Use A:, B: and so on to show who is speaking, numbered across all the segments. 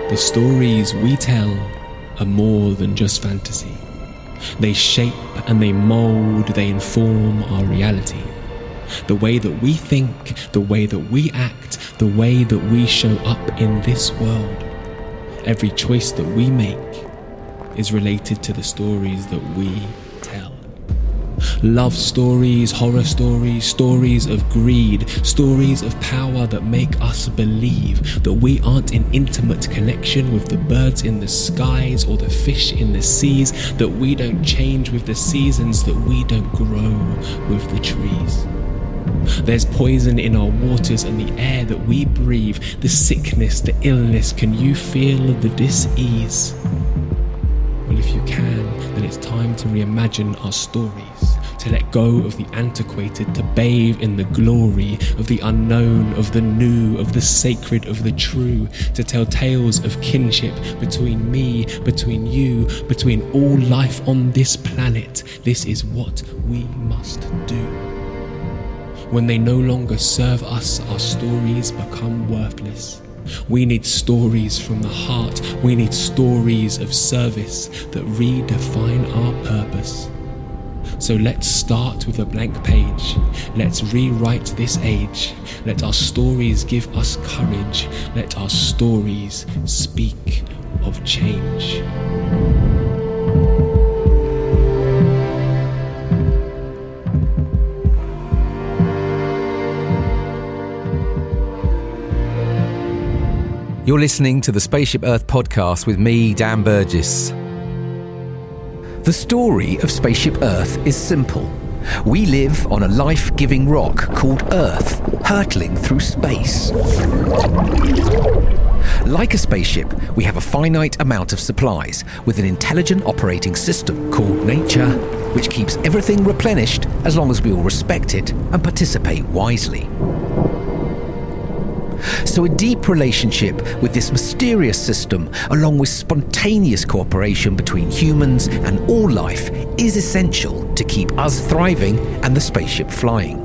A: The stories we tell are more than just fantasy. They shape and they mould, they inform our reality. The way that we think, the way that we act, the way that we show up in this world. Every choice that we make is related to the stories that we tell. Love stories, horror stories, stories of greed, stories of power that make us believe that we aren't in intimate connection with the birds in the skies or the fish in the seas, that we don't change with the seasons, that we don't grow with the trees. There's poison in our waters and the air that we breathe, the sickness, the illness. Can you feel the dis-ease? Well, if you can, then it's time to reimagine our stories, to let go of the antiquated, to bathe in the glory of the unknown, of the new, of the sacred, of the true, to tell tales of kinship between me, between you, between all life on this planet. This is what we must do. When they no longer serve us, our stories become worthless. We need stories from the heart. We need stories of service that redefine our purpose. So let's start with a blank page. Let's rewrite this age. Let our stories give us courage. Let our stories speak of change.
B: You're listening to the Spaceship Earth podcast with me, Dan Burgess. The story of Spaceship Earth is simple. We live on a life-giving rock called Earth, hurtling through space. Like a spaceship, we have a finite amount of supplies with an intelligent operating system called nature, which keeps everything replenished as long as we all respect it and participate wisely. So a deep relationship with this mysterious system, along with spontaneous cooperation between humans and all life, is essential to keep us thriving and the spaceship flying.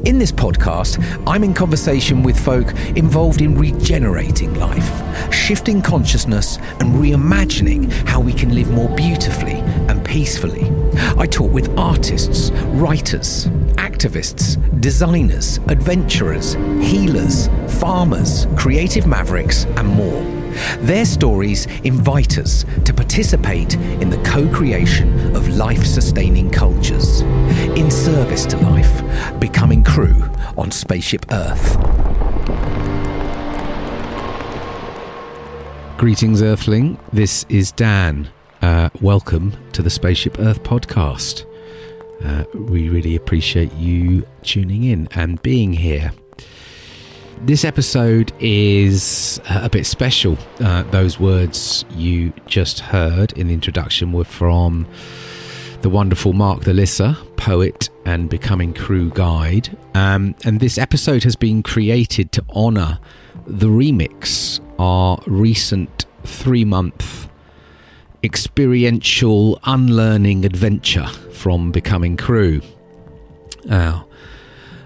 B: In this podcast, I'm in conversation with folk involved in regenerating life, shifting consciousness and reimagining how we can live more beautifully and peacefully. I talk with artists, writers, activists, designers, adventurers, healers, farmers, creative mavericks, and more. Their stories invite us to participate in the co-creation of life-sustaining cultures, in service to life, becoming crew on Spaceship Earth. Greetings, Earthling. This is Dan. Welcome to the Spaceship Earth podcast. We really appreciate you tuning in and being here. This episode is a bit special. Those words you just heard in the introduction were from the wonderful Mark De'Lisser, poet and becoming crew guide. And this episode has been created to honour the remix, our recent 3-month experiential unlearning adventure from Becoming Crew. Now,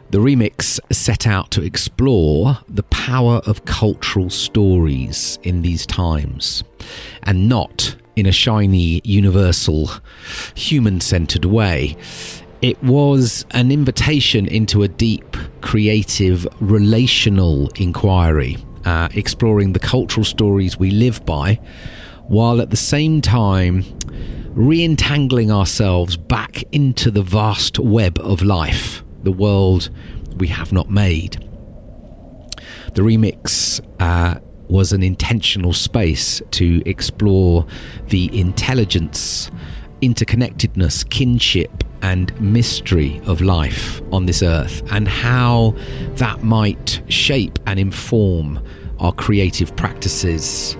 B: the remix set out to explore the power of cultural stories in these times, and not in a shiny, universal, human-centered way. It was an invitation into a deep, creative, relational inquiry, exploring the cultural stories we live by, while at the same time re-entangling ourselves back into the vast web of life, the world we have not made. The remix was an intentional space to explore the intelligence, interconnectedness, kinship, and mystery of life on this earth, and how that might shape and inform our creative practices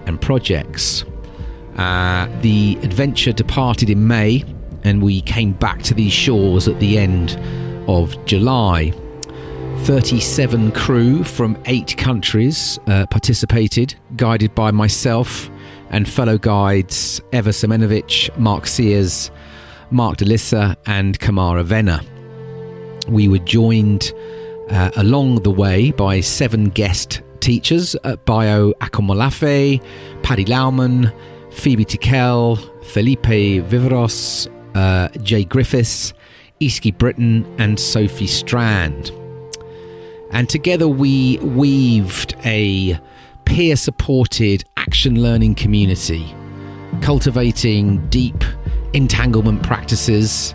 B: and projects. The adventure departed in May, and we came back to these shores at the end of July. 37 crew from 8 countries participated, guided by myself and fellow guides Evva Semenowicz, Mark Sears, Mark De'Lisser and Kamara Venner. We were joined along the way by 7 guest teachers at Bio Akomolafe, Paddy Lauman, Phoebe Tikel, Felipe Vivros, Jay Griffiths, Iski Britton and Sophie Strand. And together we weaved a peer-supported action learning community, cultivating deep entanglement practices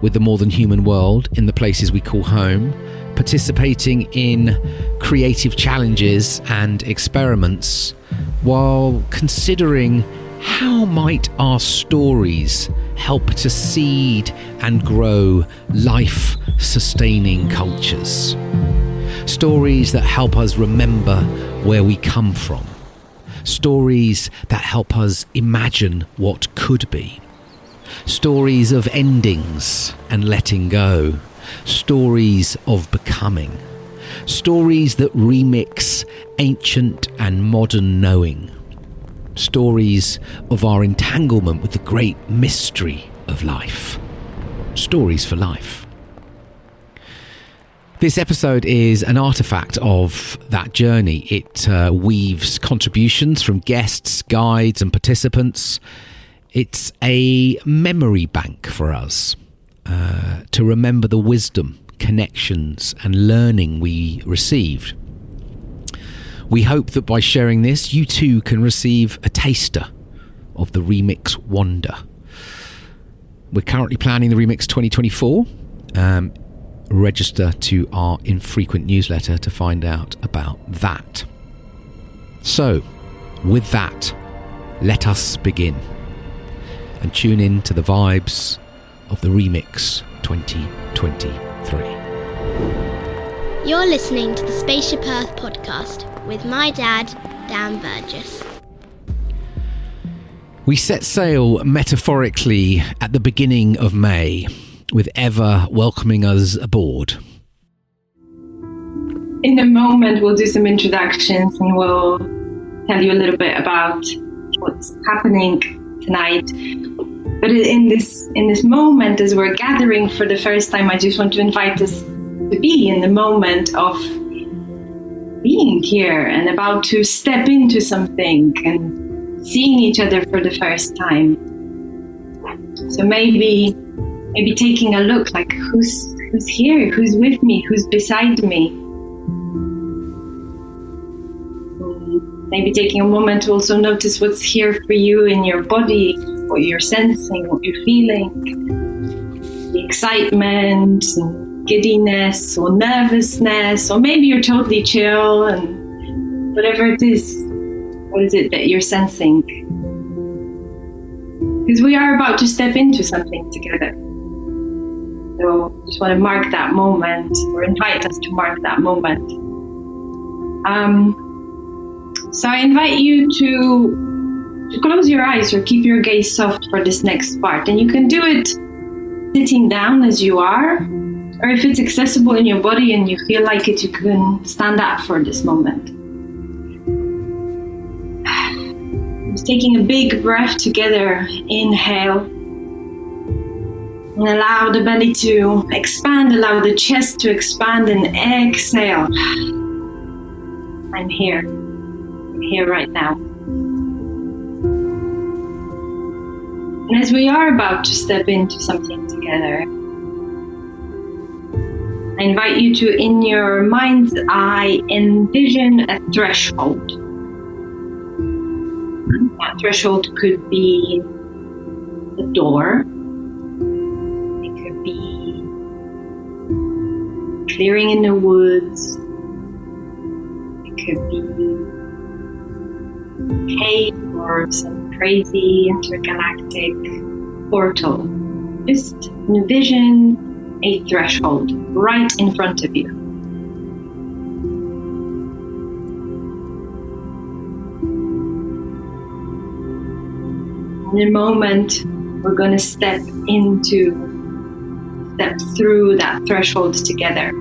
B: with the more than human world in the places we call home, participating in creative challenges and experiments while considering how might our stories help to seed and grow life-sustaining cultures. Stories that help us remember where we come from. Stories that help us imagine what could be. Stories of endings and letting go. Stories of becoming. Stories that remix ancient and modern knowing. Stories of our entanglement with the great mystery of life. Stories for life. This episode is an artefact of that journey. It weaves contributions from guests, guides and participants. It's a memory bank for us to remember the wisdom, connections and learning we received. We hope that by sharing this, you too can receive a taster of the Remix Wonder. We're currently planning the Remix 2024. Register to our infrequent newsletter to find out about that. So, with that, let us begin and tune in to the vibes of the Remix 2023.
C: You're listening to the Spaceship Earth podcast with my dad, Dan Burgess.
B: We set sail metaphorically at the beginning of May, with Evva welcoming us aboard.
D: In a moment, we'll do some introductions and we'll tell you a little bit about what's happening tonight. But in this moment, as we're gathering for the first time, I just want to invite us to be in the moment of being here and about to step into something and seeing each other for the first time. So maybe taking a look, like who's here, who's with me, who's beside me. Maybe taking a moment to also notice what's here for you in your body, what you're sensing, what you're feeling. The excitement, and giddiness, or nervousness, or maybe you're totally chill, and whatever it is, what is it that you're sensing? Because we are about to step into something together. So just want to mark that moment, or invite us to mark that moment. So I invite you to close your eyes or keep your gaze soft for this next part. And you can do it sitting down as you are, or if it's accessible in your body and you feel like it, you can stand up for this moment. Just taking a big breath together, inhale. And allow the belly to expand, allow the chest to expand, and exhale. I'm here right now. And as we are about to step into something together, I invite you to, in your mind's eye, envision a threshold. That threshold could be the door. Clearing in the woods. It could be a cave or some crazy intergalactic portal. Just envision a threshold right in front of you. In a moment, we're going to step through that threshold together.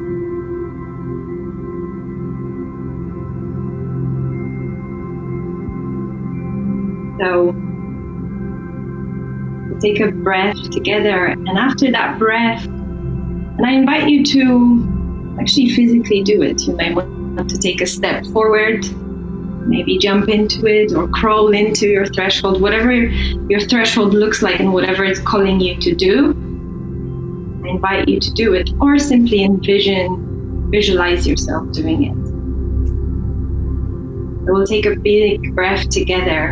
D: So we'll take a breath together, and after that breath, and I invite you to actually physically do it. You may want to take a step forward, maybe jump into it or crawl into your threshold, whatever your threshold looks like and whatever it's calling you to do, I invite you to do it, or simply visualize yourself doing it. So we'll take a big breath together.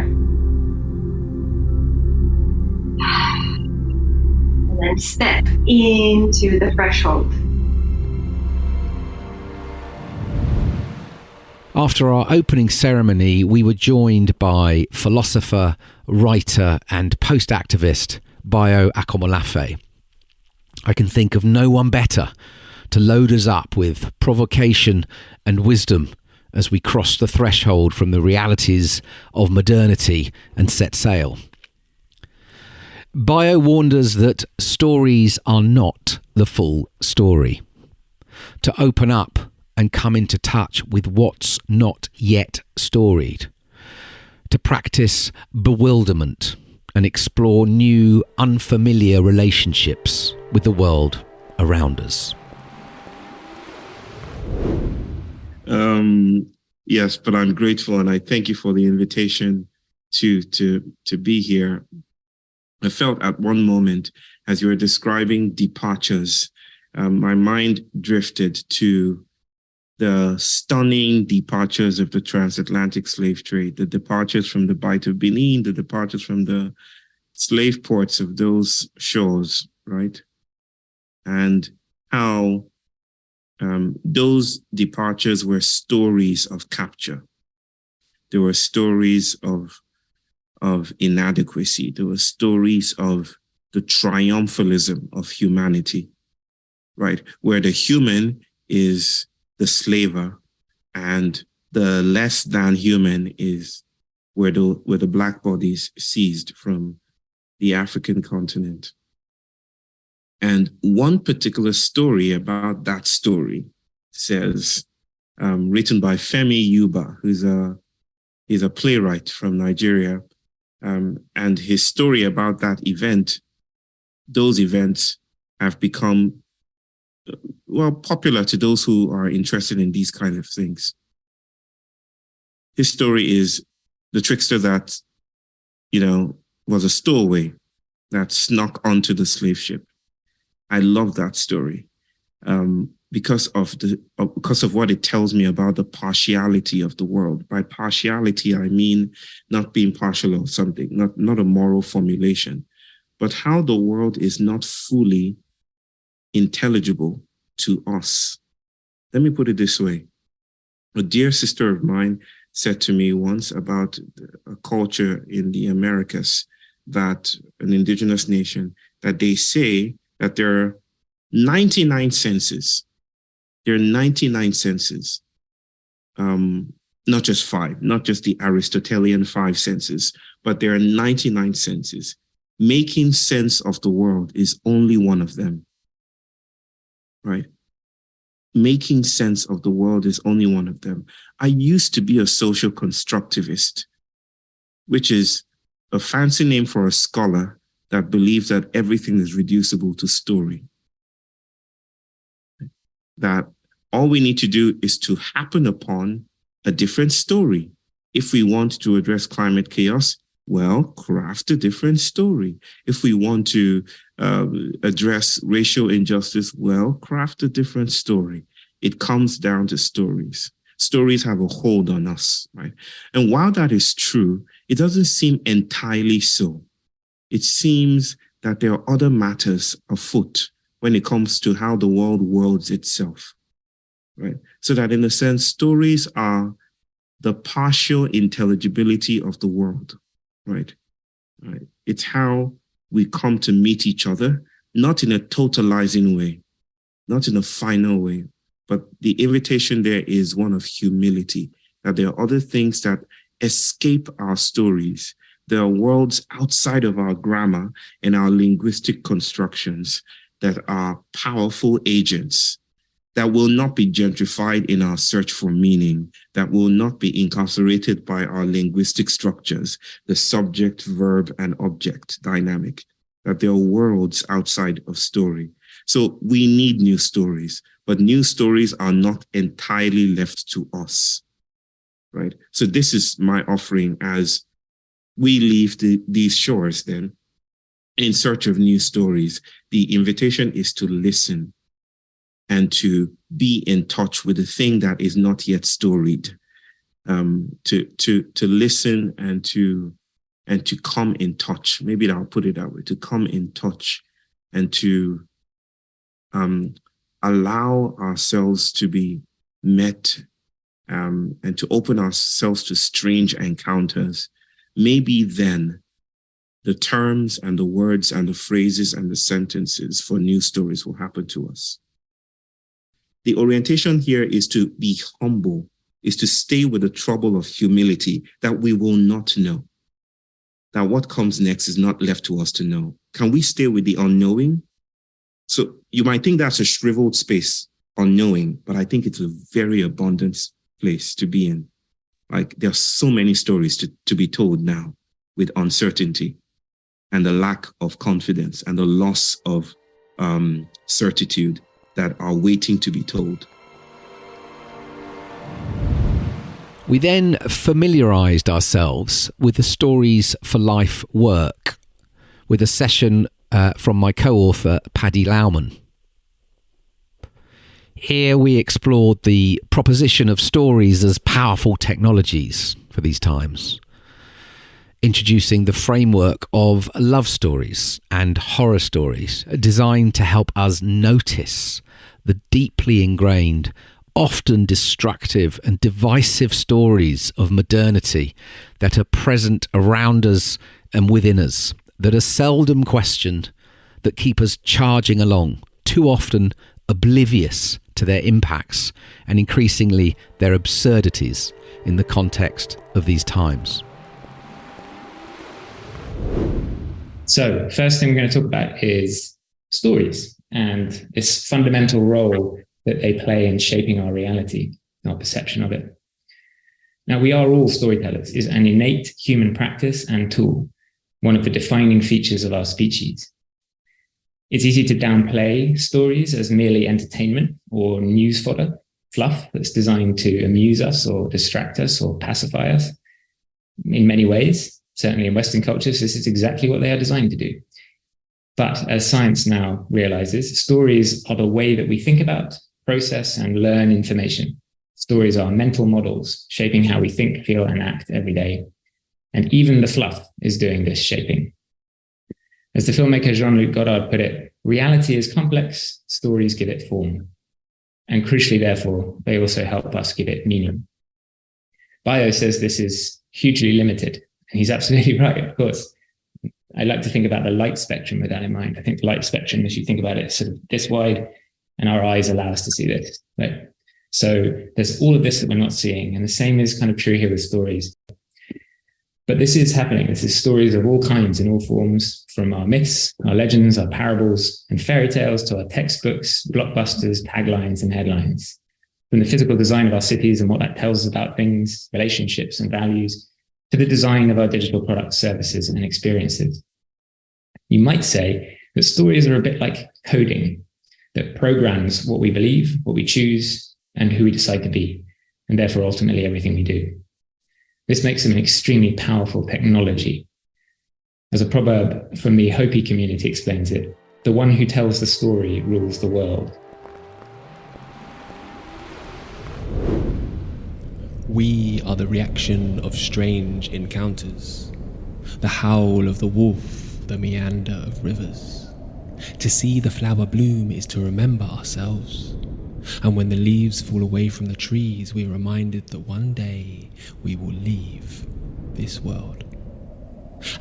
D: And then step into the threshold.
B: After our opening ceremony, we were joined by philosopher, writer, and post-activist Bayo Akomolafe. I can think of no one better to load us up with provocation and wisdom as we cross the threshold from the realities of modernity and set sail. Bayo warned us that stories are not the full story. To open up and come into touch with what's not yet storied. To practice bewilderment and explore new, unfamiliar relationships with the world around us.
E: Yes, but I'm grateful and I thank you for the invitation to be here. I felt at one moment as you were describing departures, my mind drifted to the stunning departures of the transatlantic slave trade, the departures from the Bight of Benin, the departures from the slave ports of those shores, right? And how those departures were stories of capture. There were stories of inadequacy. There were stories of the triumphalism of humanity, right? Where the human is the slaver, and the less than human is where the black bodies seized from the African continent. And one particular story about that story says, written by Femi Yuba, who's a playwright from Nigeria, and his story about that event, those events have become popular to those who are interested in these kind of things. His story is the trickster that, was a stowaway that snuck onto the slave ship. I love that story because of what it tells me about the partiality of the world. By partiality, I mean not being partial of something, not a moral formulation, but how the world is not fully intelligible to us. Let me put it this way. A dear sister of mine said to me once about a culture in the Americas, that an indigenous nation, that they say that there are 99 senses. There are 99 senses, not just 5, not just the Aristotelian 5 senses, but there are 99 senses. Making sense of the world is only one of them. Right? Making sense of the world is only one of them. I used to be a social constructivist, which is a fancy name for a scholar that believes that everything is reducible to story. That all we need to do is to happen upon a different story. If we want to address climate chaos, well, craft a different story. If we want to address racial injustice, well, craft a different story. It comes down to stories. Stories have a hold on us, right? And while that is true, it doesn't seem entirely so. It seems that there are other matters afoot when it comes to how the world worlds itself, right? So that in a sense, stories are the partial intelligibility of the world. Right. It's how we come to meet each other, not in a totalizing way, not in a final way, but the invitation there is one of humility, that there are other things that escape our stories. There are worlds outside of our grammar and our linguistic constructions that are powerful agents that will not be gentrified in our search for meaning, that will not be incarcerated by our linguistic structures, the subject, verb, and object dynamic, that there are worlds outside of story. So we need new stories, but new stories are not entirely left to us, right? So this is my offering as we leave these shores then in search of new stories. The invitation is to listen and to be in touch with the thing that is not yet storied, to listen and to come in touch. Maybe I'll put it that way, to come in touch and to allow ourselves to be met and to open ourselves to strange encounters. Maybe then the terms and the words and the phrases and the sentences for new stories will happen to us. The orientation here is to be humble, is to stay with the trouble of humility that we will not know, that what comes next is not left to us to know. Can we stay with the unknowing? So you might think that's a shriveled space, unknowing, but I think it's a very abundant place to be in. Like, there are so many stories to be told now with uncertainty and the lack of confidence and the loss of certitude that are waiting to be told.
B: We then familiarised ourselves with the Stories for Life work with a session from my co-author, Paddy Lauman. Here we explored the proposition of stories as powerful technologies for these times, introducing the framework of love stories and horror stories designed to help us notice the deeply ingrained, often destructive and divisive stories of modernity that are present around us and within us, that are seldom questioned, that keep us charging along, too often oblivious to their impacts and increasingly their absurdities in the context of these times.
F: So, first thing we're going to talk about is stories and this fundamental role that they play in shaping our reality, our perception of it. Now, we are all storytellers. It's an innate human practice and tool, one of the defining features of our species. It's easy to downplay stories as merely entertainment or news fodder, fluff that's designed to amuse us or distract us or pacify us. In many ways, certainly in Western cultures, this is exactly what they are designed to do. But as science now realizes, stories are the way that we think about, process, and learn information. Stories are mental models shaping how we think, feel, and act every day. And even the fluff is doing this shaping. As the filmmaker Jean-Luc Godard put it, reality is complex, stories give it form. And crucially, therefore, they also help us give it meaning. Bio says this is hugely limited. And he's absolutely right, of course. I like to think about the light spectrum with that in mind. I think the light spectrum, as you think about it, is sort of this wide, and our eyes allow us to see this, right? So there's all of this that we're not seeing. And the same is kind of true here with stories. But this is happening. This is stories of all kinds in all forms, from our myths, our legends, our parables, and fairy tales to our textbooks, blockbusters, taglines, and headlines. From the physical design of our cities and what that tells us about things, relationships, and values, to the design of our digital products, services, and experiences. You might say that stories are a bit like coding that programs what we believe, what we choose, and who we decide to be, and therefore ultimately everything we do. This makes them an extremely powerful technology. As a proverb from the Hopi community explains it, the one who tells the story rules the world.
A: We are the reaction of strange encounters, the howl of the wolf, the meander of rivers. To see the flower bloom is to remember ourselves. And when the leaves fall away from the trees, we are reminded that one day we will leave this world.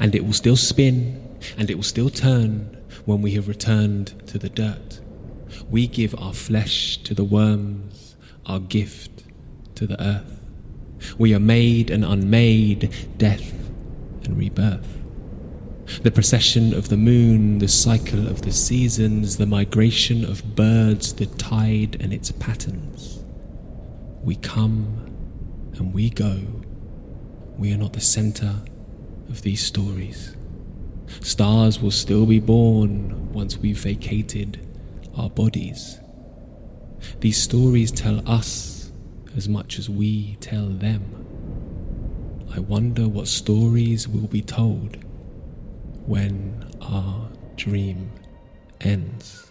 A: And it will still spin, and it will still turn when we have returned to the dirt. We give our flesh to the worms, our gift to the earth. We are made and unmade, death and rebirth. The procession of the moon, the cycle of the seasons, the migration of birds, the tide and its patterns. We come and we go. We are not the center of these stories. Stars will still be born once we've vacated our bodies. These stories tell us as much as we tell them. I wonder what stories will be told when our dream ends.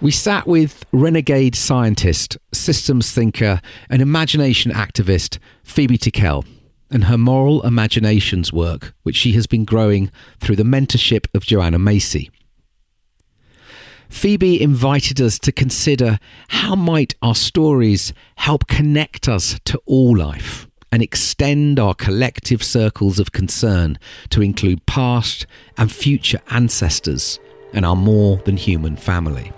B: We sat with renegade scientist, systems thinker, and imagination activist Phoebe Tickell and her moral imaginations work, which she has been growing through the mentorship of Joanna Macy. Phoebe invited us to consider how might our stories help connect us to all life and extend our collective circles of concern to include past and future ancestors and our more than human family.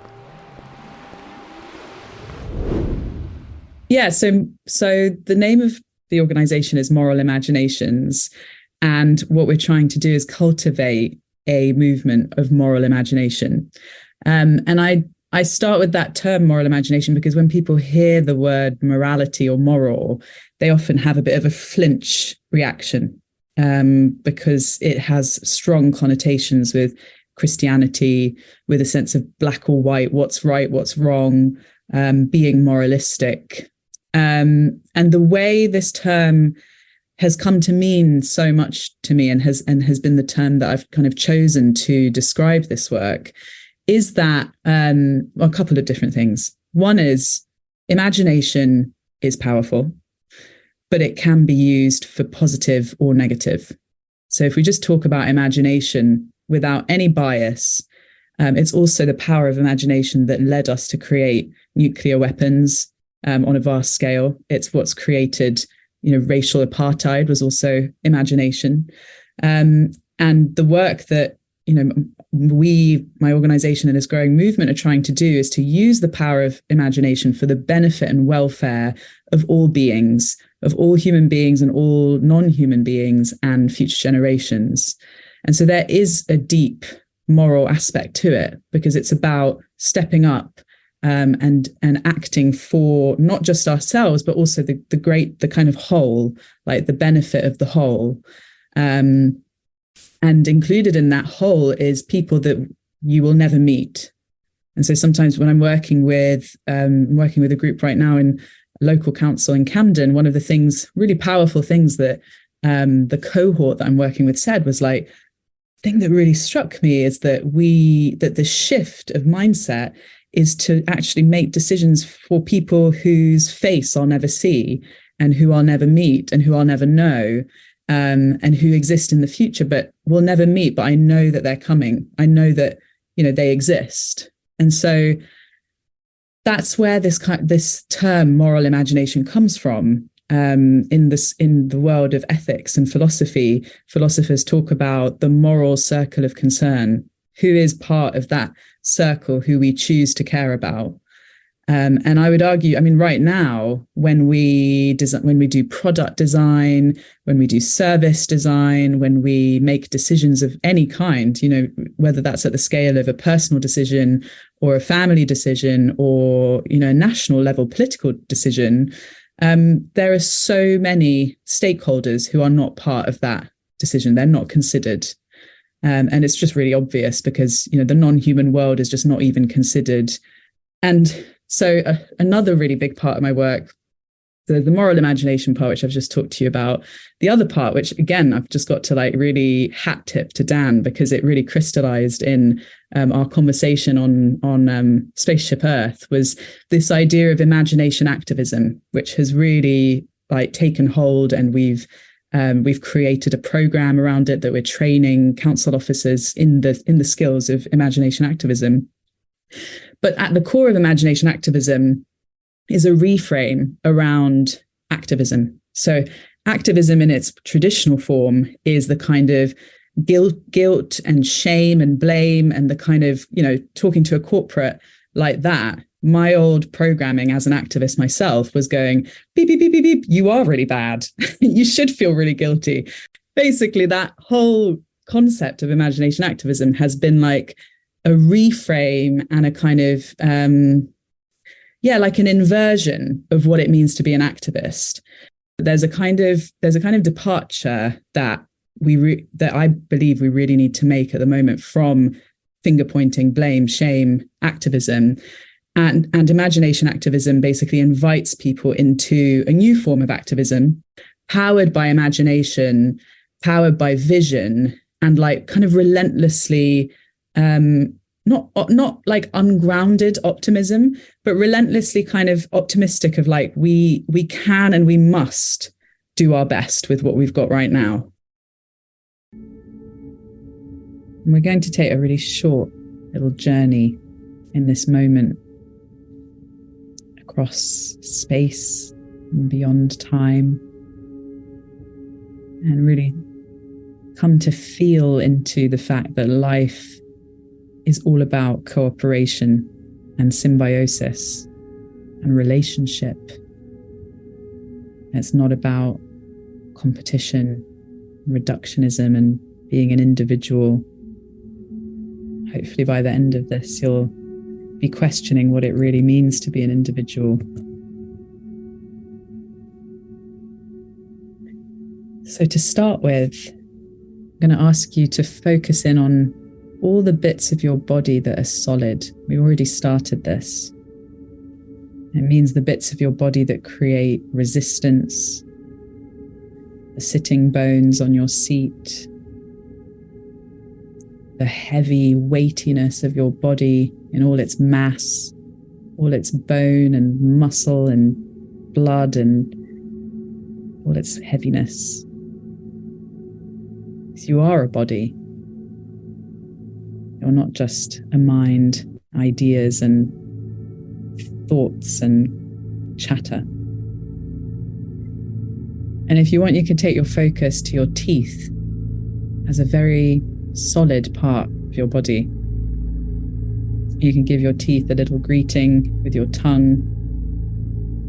G: Yeah, so the name of the organization is Moral Imaginations, and what we're trying to do is cultivate a movement of moral imagination. And I start with that term, moral imagination, because when people hear the word morality or moral, they often have a bit of a flinch reaction, because it has strong connotations with Christianity, with a sense of black or white, what's right, what's wrong, being moralistic. And the way this term has come to mean so much to me and has been the term that I've kind of chosen to describe this work is that a couple of different things. One is imagination is powerful, but it can be used for positive or negative. So if we just talk about imagination without any bias, it's also the power of imagination that led us to create nuclear weapons on a vast scale. It's what's created, racial apartheid was also imagination. And the work that, my organization and this growing movement are trying to do is to use the power of imagination for the benefit and welfare of all beings, of all human beings and all non-human beings and future generations. And so there is a deep moral aspect to it, because it's about stepping up and acting for not just ourselves, but also the kind of whole, like the benefit of the whole. And included in that whole is people that you will never meet. And so sometimes when I'm working with a group right now in local council in Camden, one of the really powerful things that the cohort that I'm working with said was like, thing that really struck me is that the shift of mindset is to actually make decisions for people whose face I'll never see and who I'll never meet and who I'll never know, and who exist in the future, but we'll never meet, but I know that they're coming. I know that, they exist. And so that's where this term moral imagination comes from. In the world of ethics and philosophy, philosophers talk about the moral circle of concern. Who is part of that circle who we choose to care about? And I would argue, right now, when we do product design, when we do service design, when we make decisions of any kind, whether that's at the scale of a personal decision or a family decision or, a national level political decision, there are so many stakeholders who are not part of that decision. They're not considered. And it's just really obvious because, the non-human world is just not even considered. And so another really big part of my work, the moral imagination part, which I've just talked to you about, the other part, which again, I've just got to really hat tip to Dan, because it really crystallized in our conversation on Spaceship Earth, was this idea of imagination activism, which has really taken hold, and we've created a program around it that we're training council officers in the skills of imagination activism. But at the core of imagination activism is a reframe around activism. So activism in its traditional form is the kind of guilt and shame and blame and the kind of, talking to a corporate like that. My old programming as an activist myself was going, beep, beep, beep, beep, beep, you are really bad. You should feel really guilty. Basically, that whole concept of imagination activism has been like a reframe and a kind of, like an inversion of what it means to be an activist. There's a kind of departure that that I believe we really need to make at the moment from finger pointing, blame, shame, activism. And imagination activism basically invites people into a new form of activism, powered by imagination, powered by vision, and like kind of relentlessly, not like ungrounded optimism, but relentlessly kind of optimistic of like, we can and we must do our best with what we've got right now. And we're going to take a really short little journey in this moment across space and beyond time, and really come to feel into the fact that life is all about cooperation and symbiosis and relationship. It's not about competition, reductionism, and being an individual. Hopefully by the end of this, you'll be questioning what it really means to be an individual. So to start with, I'm going to ask you to focus in on all the bits of your body that are solid. We already started this. It means the bits of your body that create resistance, the sitting bones on your seat, the heavy weightiness of your body in all its mass, all its bone and muscle and blood and all its heaviness. Because you are a body. You're not just a mind, ideas and thoughts and chatter. And if you want, you can take your focus to your teeth as a very solid part of your body. You can give your teeth a little greeting with your tongue.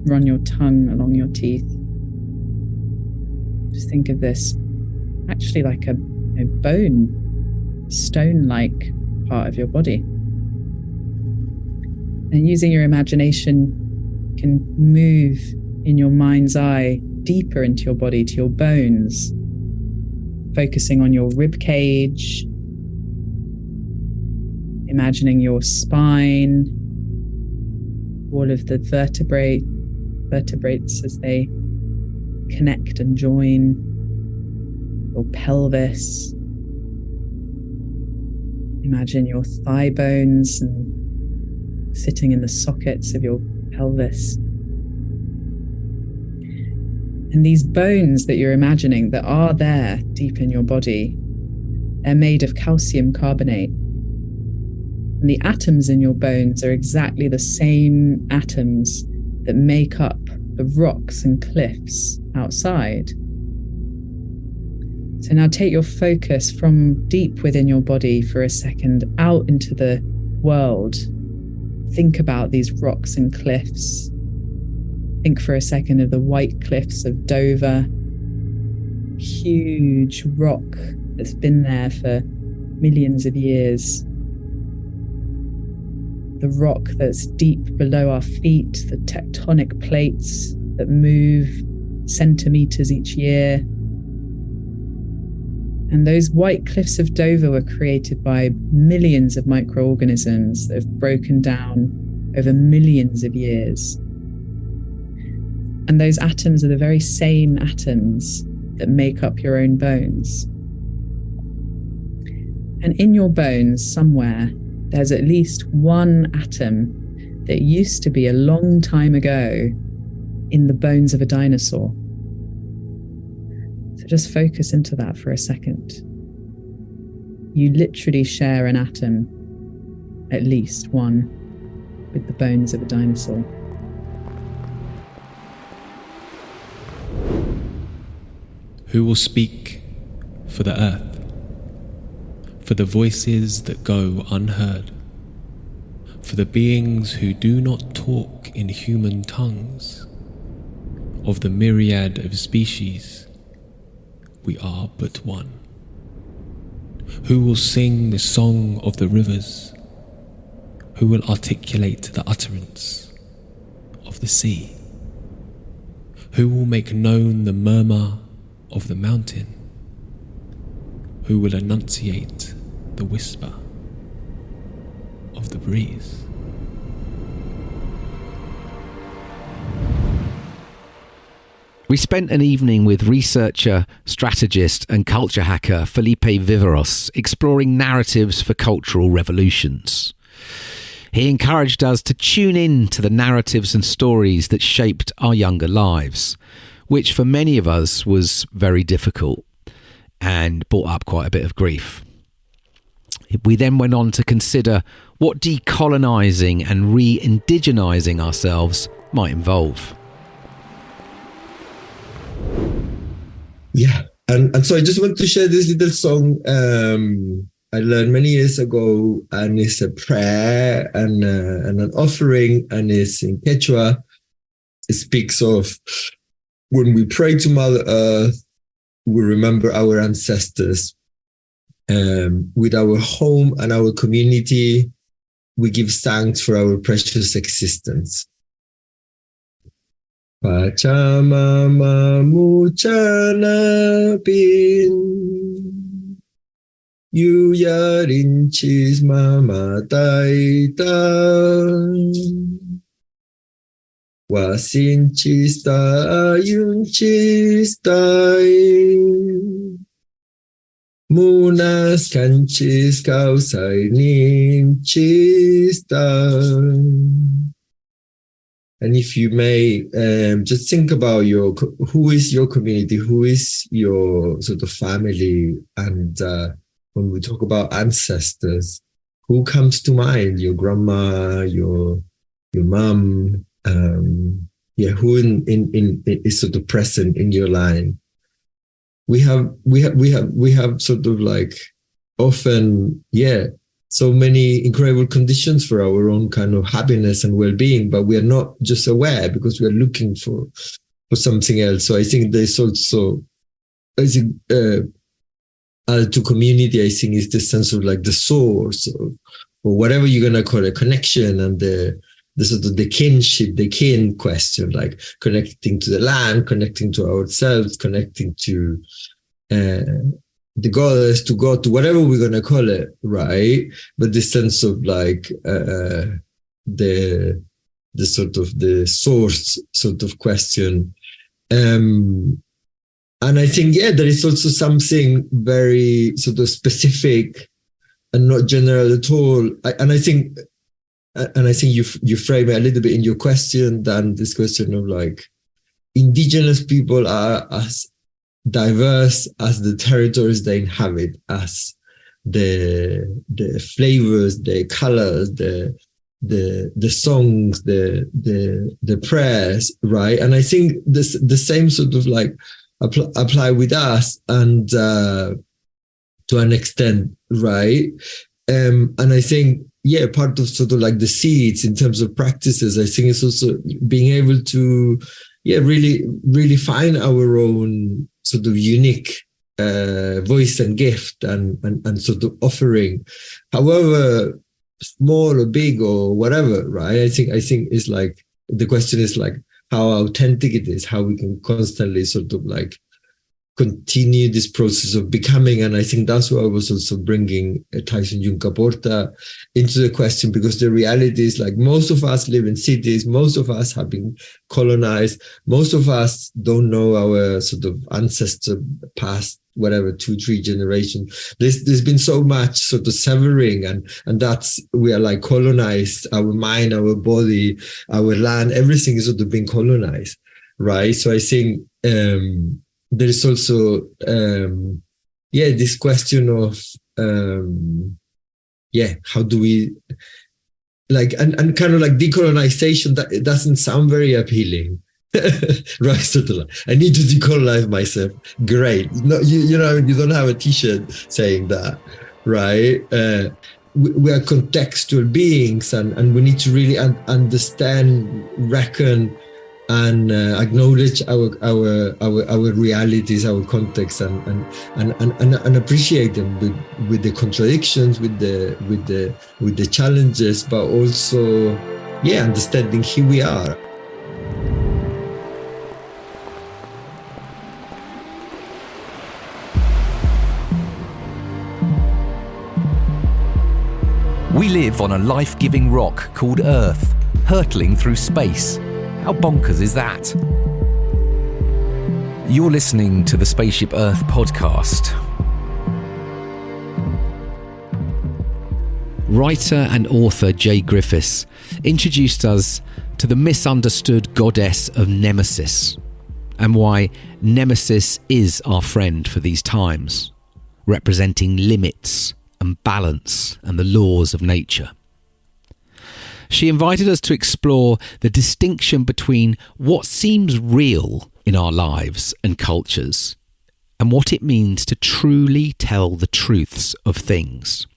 G: Run your tongue along your teeth. Just think of this actually like a bone, stone-like part of your body. And using your imagination, you can move in your mind's eye deeper into your body, to your bones, focusing on your rib cage, imagining your spine, all of the vertebrates as they connect and join, your pelvis. Imagine your thigh bones and sitting in the sockets of your pelvis. And these bones that you're imagining that are there deep in your body, they're made of calcium carbonate. And the atoms in your bones are exactly the same atoms that make up the rocks and cliffs outside. So now take your focus from deep within your body for a second out into the world. Think about these rocks and cliffs. Think for a second of the white cliffs of Dover. Huge rock that's been there for millions of years. The rock that's deep below our feet, the tectonic plates that move centimeters each year. And those white cliffs of Dover were created by millions of microorganisms that have broken down over millions of years. And those atoms are the very same atoms that make up your own bones. And in your bones, somewhere, there's at least one atom that used to be a long time ago in the bones of a dinosaur. So just focus into that for a second. You literally share an atom, at least one, with the bones of a dinosaur.
A: Who will speak for the earth, for the voices that go unheard, for the beings who do not talk in human tongues? Of the myriad of species, we are but one. Who will sing the song of the rivers? Who will articulate the utterance of the sea? Who will make known the murmur of the mountain? who will enunciate the whisper of the breeze.
B: We spent an evening with researcher, strategist and culture hacker Felipe Viveros exploring narratives for cultural revolutions. He encouraged us to tune in to the narratives and stories that shaped our younger lives, which for many of us was very difficult and brought up quite a bit of grief. We then went on to consider what decolonising and re-indigenising ourselves might involve.
H: Yeah, and so I just want to share this little song I learned many years ago, and it's a prayer and an offering, and it's in Quechua. It speaks of when we pray to Mother Earth, we remember our ancestors. With our home and our community, we give thanks for our precious existence. Pachamama muchana bin yuyarinchis mama taita wasinchis ta ayunchis tai munas kanchis kausai ninchis tai. And if you may, just think about who is your community, who is your sort of family, and when we talk about ancestors, who comes to mind? Your grandma, your mom, who in is sort of present in your line. We have sort of like often, so many incredible conditions for our own kind of happiness and well-being, but we are not just aware because we are looking for something else. So I think there's also, to community, I think is the sense of like the source or whatever you're going to call it, connection, and the sort of the kinship, the kin question, like connecting to the land, connecting to ourselves, connecting to the goddess, to God, to whatever we're going to call it, right? But the sense of like the sort of the source sort of question. And I think, there is also something very sort of specific and not general at all. And I think you frame it a little bit in your question, Dan, this question of like indigenous people are as diverse as the territories they inhabit, as the flavors, the colors, the songs, the prayers, right? And I think the same sort of like apply with us, and to an extent, right? And I think part of sort of like the seeds in terms of practices, I think it's also being able to really find our own sort of unique voice and gift and sort of offering, however small or big or whatever, right? I think it's like the question is like how authentic it is, how we can constantly sort of like continue this process of becoming. And I think that's why I was also bringing Tyson Yunkaporta into the question, because the reality is like most of us live in cities, most of us have been colonized, most of us don't know our sort of ancestor past, whatever, 2-3 generations. There's been so much sort of severing, and that's, we are like colonized, our mind, our body, our land, everything is sort of being colonized, right? So I think there is also this question of how do we like and kind of like decolonization, that it doesn't sound very appealing. Right, sort of like, I need to decolonize myself. Great. No, you know, you don't have a t-shirt saying that, right? We are contextual beings, and we need to really understand, reckon, and acknowledge our realities, our context, and appreciate them with the contradictions, with the challenges, but also understanding who we are.
B: We live on a life-giving rock called Earth, hurtling through space. How bonkers is that? You're listening to the Spaceship Earth podcast. Writer and author Jay Griffiths introduced us to the misunderstood goddess of Nemesis, and why Nemesis is our friend for these times, representing limits and balance and the laws of nature. She invited us to explore the distinction between what seems real in our lives and cultures and what it means to truly tell the truths of things.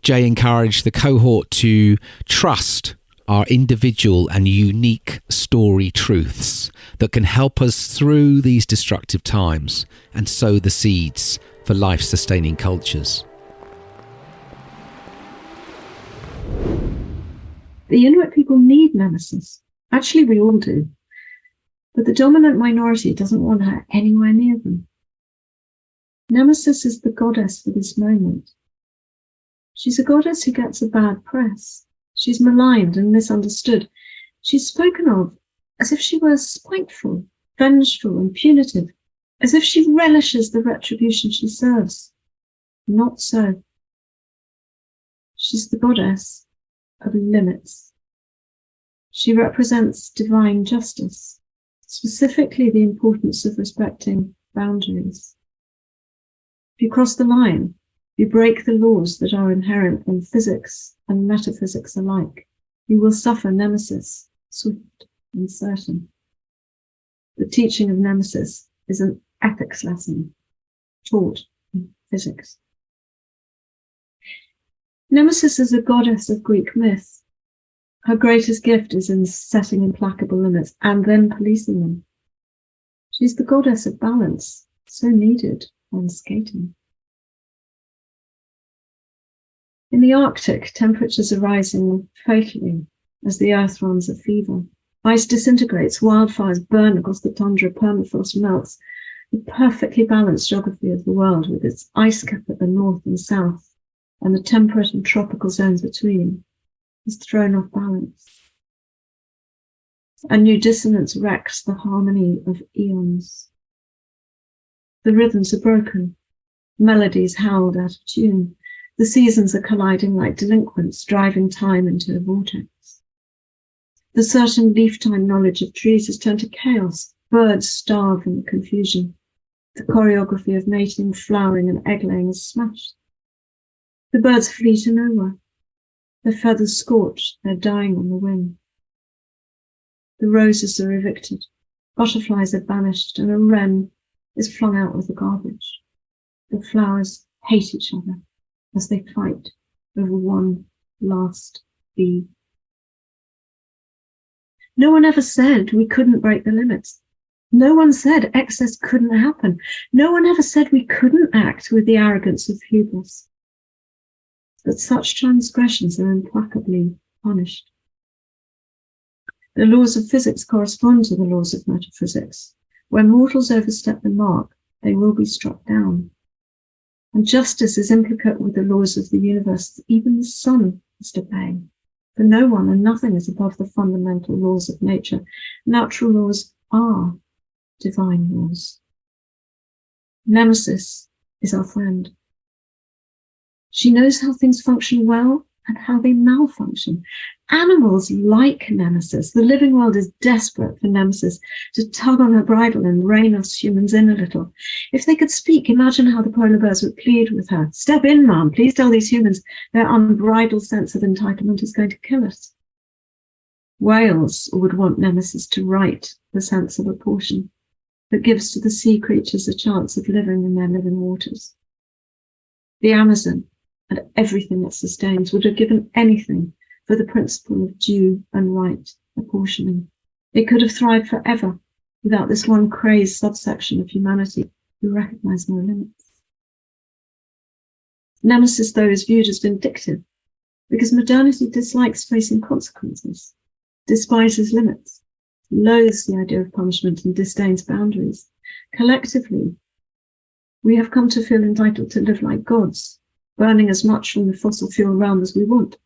B: Jay encouraged the cohort to trust our individual and unique story truths that can help us through these destructive times and sow the seeds for life-sustaining cultures.
I: The Inuit people need Nemesis. Actually, we all do. But the dominant minority doesn't want her anywhere near them. Nemesis is the goddess for this moment. She's a goddess who gets a bad press. She's maligned and misunderstood. She's spoken of as if she were spiteful, vengeful, and punitive, as if she relishes the retribution she serves. Not so. She's the goddess of limits. She represents divine justice, specifically the importance of respecting boundaries. If you cross the line, you break the laws that are inherent in physics and metaphysics alike. You will suffer Nemesis, swift and certain. The teaching of Nemesis is an ethics lesson taught in physics. Nemesis is a goddess of Greek myth. Her greatest gift is in setting implacable limits and then policing them. She's the goddess of balance, so needed when skating. In the Arctic, temperatures are rising fatally as the Earth runs a fever. Ice disintegrates, wildfires burn across the tundra, permafrost melts. The perfectly balanced geography of the world, with its ice cap at the north and south, and the temperate and tropical zones between, is thrown off balance. A new dissonance wrecks the harmony of eons. The rhythms are broken, melodies howled out of tune. The seasons are colliding like delinquents, driving time into a vortex. The certain leaf-time knowledge of trees has turned to chaos. Birds starve in the confusion. The choreography of mating, flowering, and egg-laying is smashed. The birds flee to nowhere. Their feathers scorched, they're dying on the wing. The roses are evicted, butterflies are banished, and a wren is flung out with the garbage. The flowers hate each other as they fight over one last bee. No one ever said we couldn't break the limits. No one said excess couldn't happen. No one ever said we couldn't act with the arrogance of hubris. But such transgressions are implacably punished. The laws of physics correspond to the laws of metaphysics. When mortals overstep the mark, they will be struck down. And justice is implicate with the laws of the universe. Even the sun must obey. For no one and nothing is above the fundamental laws of nature. Natural laws are divine laws. Nemesis is our friend. She knows how things function well and how they malfunction. Animals like Nemesis. The living world is desperate for Nemesis to tug on her bridle and rein us humans in a little. If they could speak, imagine how the polar bears would plead with her. Step in, ma'am. Please tell these humans their unbridled sense of entitlement is going to kill us. Whales would want Nemesis to right the sense of apportion that gives to the sea creatures a chance of living in their living waters. The Amazon and everything it sustains would have given anything for the principle of due and right apportioning. It could have thrived forever without this one crazed subsection of humanity who recognize no limits. Nemesis, though, is viewed as vindictive because modernity dislikes facing consequences, despises limits, loathes the idea of punishment and disdains boundaries. Collectively, we have come to feel entitled to live like gods, burning as much from the fossil fuel realm as we want,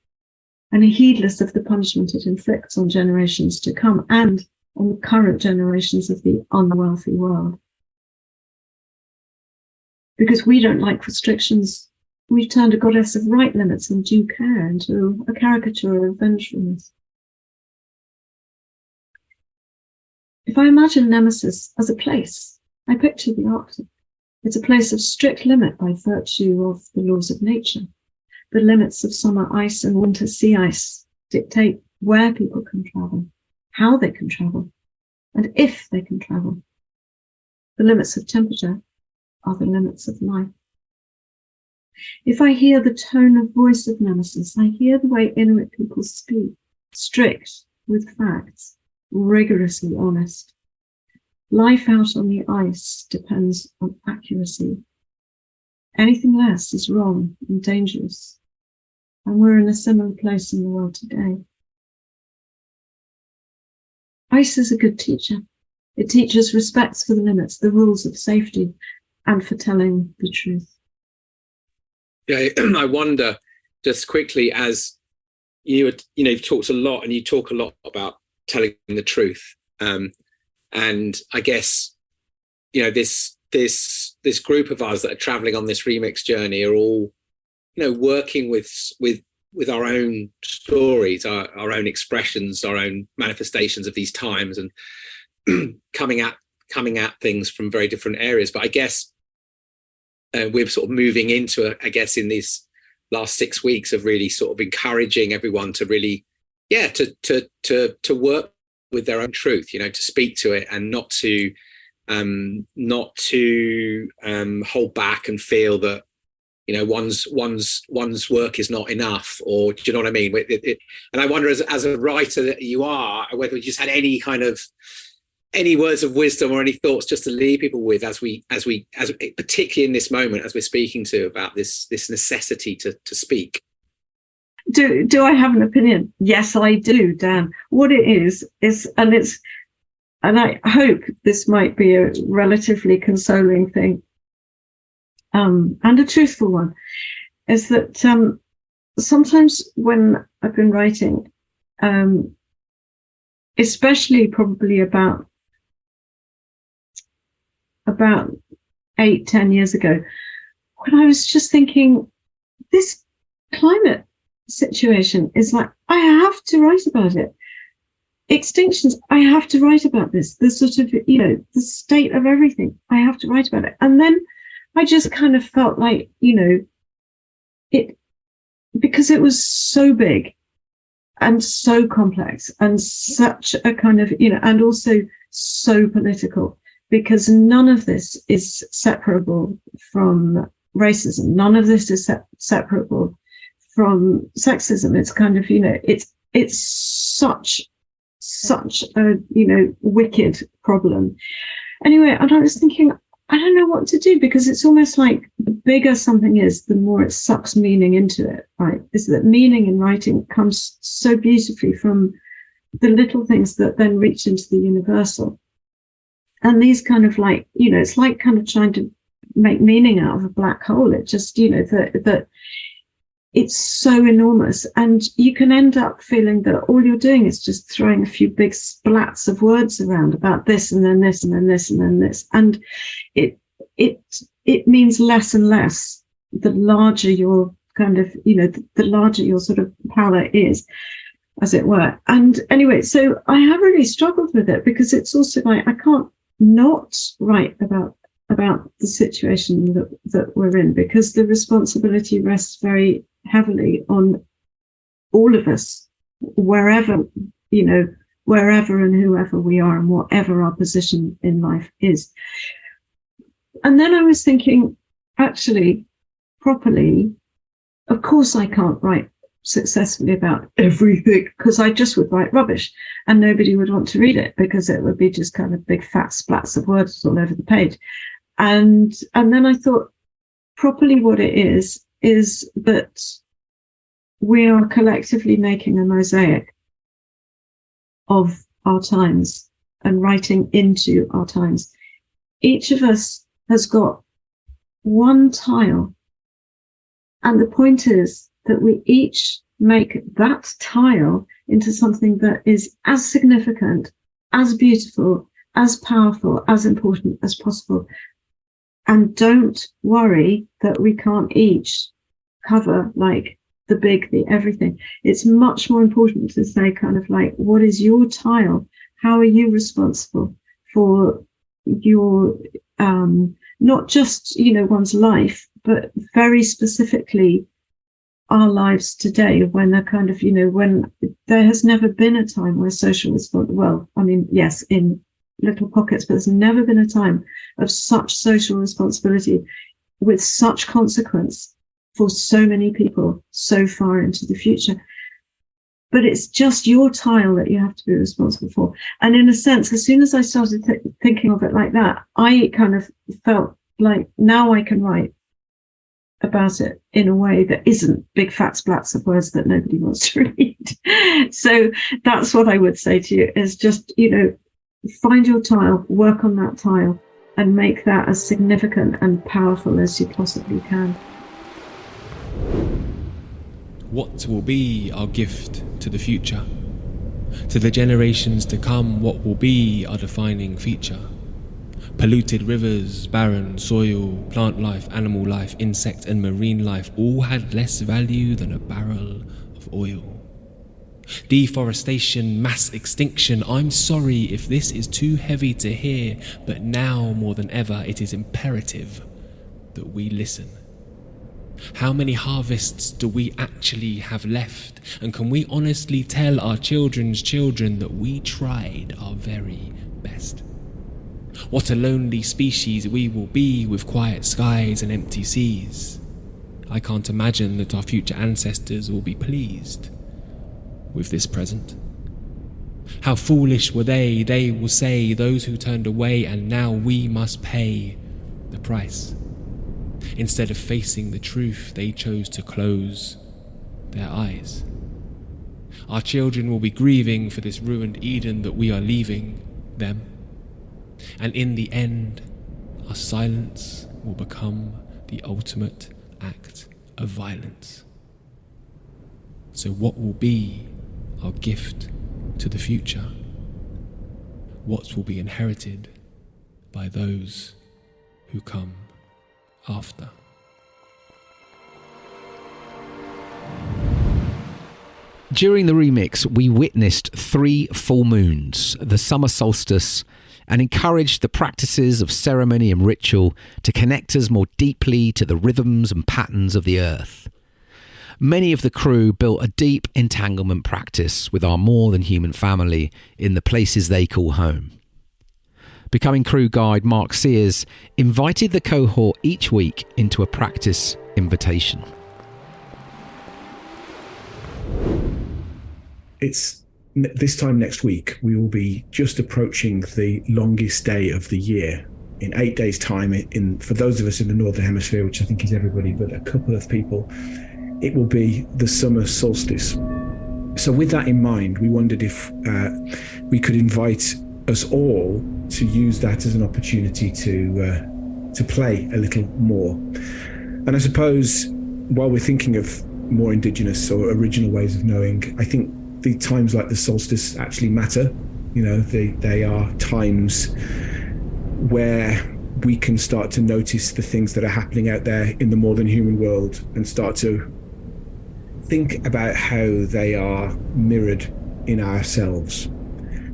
I: and heedless of the punishment it inflicts on generations to come and on the current generations of the unwealthy world. Because we don't like restrictions, we've turned a goddess of right limits and due care into a caricature of vengefulness. If I imagine Nemesis as a place, I picture the Arctic. It's a place of strict limit by virtue of the laws of nature. The limits of summer ice and winter sea ice dictate where people can travel, how they can travel, and if they can travel. The limits of temperature are the limits of life. If I hear the tone of voice of Nemesis, I hear the way Inuit people speak, strict with facts, rigorously honest. Life out on the ice depends on accuracy. Anything less is wrong and dangerous. And we're in a similar place in the world today. Ice is a good teacher. It teaches respect for the limits, the rules of safety, and for telling the truth.
B: Yeah, I wonder, just quickly, as you've talked a lot, and you talk a lot about telling the truth, and I guess this group of us that are traveling on this remix journey are all working with our own stories, our own expressions, our own manifestations of these times, and coming at things from very different areas. But I guess we're sort of moving into, in these last 6 weeks of really sort of encouraging everyone to really, to work with their own truth, to speak to it, and not to hold back and feel that one's work is not enough, or do you know what I mean? And I wonder, as a writer that you are, whether you just had any words of wisdom or any thoughts just to leave people with, as particularly in this moment, as we're speaking to about this necessity to speak.
I: Do I have an opinion? Yes, I do, Dan. What it is, and I hope this might be a relatively consoling thing, and a truthful one, is that sometimes when I've been writing, especially probably about 8-10 years ago, when I was just thinking, this climate situation is like, I have to write about it. Extinctions, I have to write about this. The sort of, the state of everything, I have to write about it. And then I just kind of felt like, it, because it was so big and so complex and such a kind of, and also so political, because none of this is separable from racism. None of this is separable from sexism. It's kind of, it's such a, wicked problem. Anyway, and I was thinking, I don't know what to do, because it's almost like the bigger something is, the more it sucks meaning into it, right? Is that meaning in writing comes so beautifully from the little things that then reach into the universal. And these kind of like, it's like kind of trying to make meaning out of a black hole. It just, that it's so enormous, and you can end up feeling that all you're doing is just throwing a few big splats of words around about this and then this and then this and then this, and it means less and less the larger your kind of, the larger your sort of palette is, as it were. And anyway, so I have really struggled with it, because it's also like, I can't not write about the situation that we're in, because the responsibility rests very heavily on all of us, wherever and whoever we are, and whatever our position in life is. And then I was thinking, actually, properly, of course I can't write successfully about everything, because I just would write rubbish and nobody would want to read it, because it would be just kind of big fat splats of words all over the page. And then I thought, properly what it is that we are collectively making a mosaic of our times and writing into our times. Each of us has got one tile And the point is that we each make that tile into something that is as significant, as beautiful, as powerful, as important as possible. And don't worry that we can't each cover like the big, the everything. It's much more important to say kind of like, what is your tile? How are you responsible for your, not just, one's life, but very specifically our lives today, when they're kind of, when there has never been a time where social yes, in little pockets, but there's never been a time of such social responsibility with such consequence for so many people so far into the future. But it's just your tile that you have to be responsible for. And in a sense, as soon as I started thinking of it like that, I kind of felt like now I can write about it in a way that isn't big fat splats of words that nobody wants to read. So that's what I would say to you, is just, find your tile, work on that tile, and make that as significant and powerful as you possibly can.
A: What will be our gift to the future? To the generations to come, what will be our defining feature? Polluted rivers, barren soil, plant life, animal life, insect and marine life all had less value than a barrel of oil. Deforestation, mass extinction. I'm sorry if this is too heavy to hear, but now more than ever it is imperative that we listen. How many harvests do we actually have left? And can we honestly tell our children's children that we tried our very best? What a lonely species we will be with quiet skies and empty seas. I can't imagine that our future ancestors will be pleased with this present. How foolish were they will say, those who turned away, and now we must pay the price. Instead of facing the truth, they chose to close their eyes. Our children will be grieving for this ruined Eden that we are leaving them. And in the end, our silence will become the ultimate act of violence. So what will be our gift to the future? What will be inherited by those who come after?
B: During the remix, we witnessed 3 full moons, the summer solstice, and encouraged the practices of ceremony and ritual to connect us more deeply to the rhythms and patterns of the earth. Many of the crew built a deep entanglement practice with our more than human family in the places they call home. Becoming crew guide Mark Sears invited the cohort each week into a practice invitation.
J: It's this time next week, we will be just approaching the longest day of the year. In 8 days' time, for those of us in the Northern Hemisphere, which I think is everybody but a couple of people, it will be the summer solstice. So with that in mind, we wondered if we could invite us all to use that as an opportunity to play a little more. And I suppose while we're thinking of more indigenous or original ways of knowing, I think the times like the solstice actually matter. They are times where we can start to notice the things that are happening out there in the more than human world and start to think about how they are mirrored in ourselves.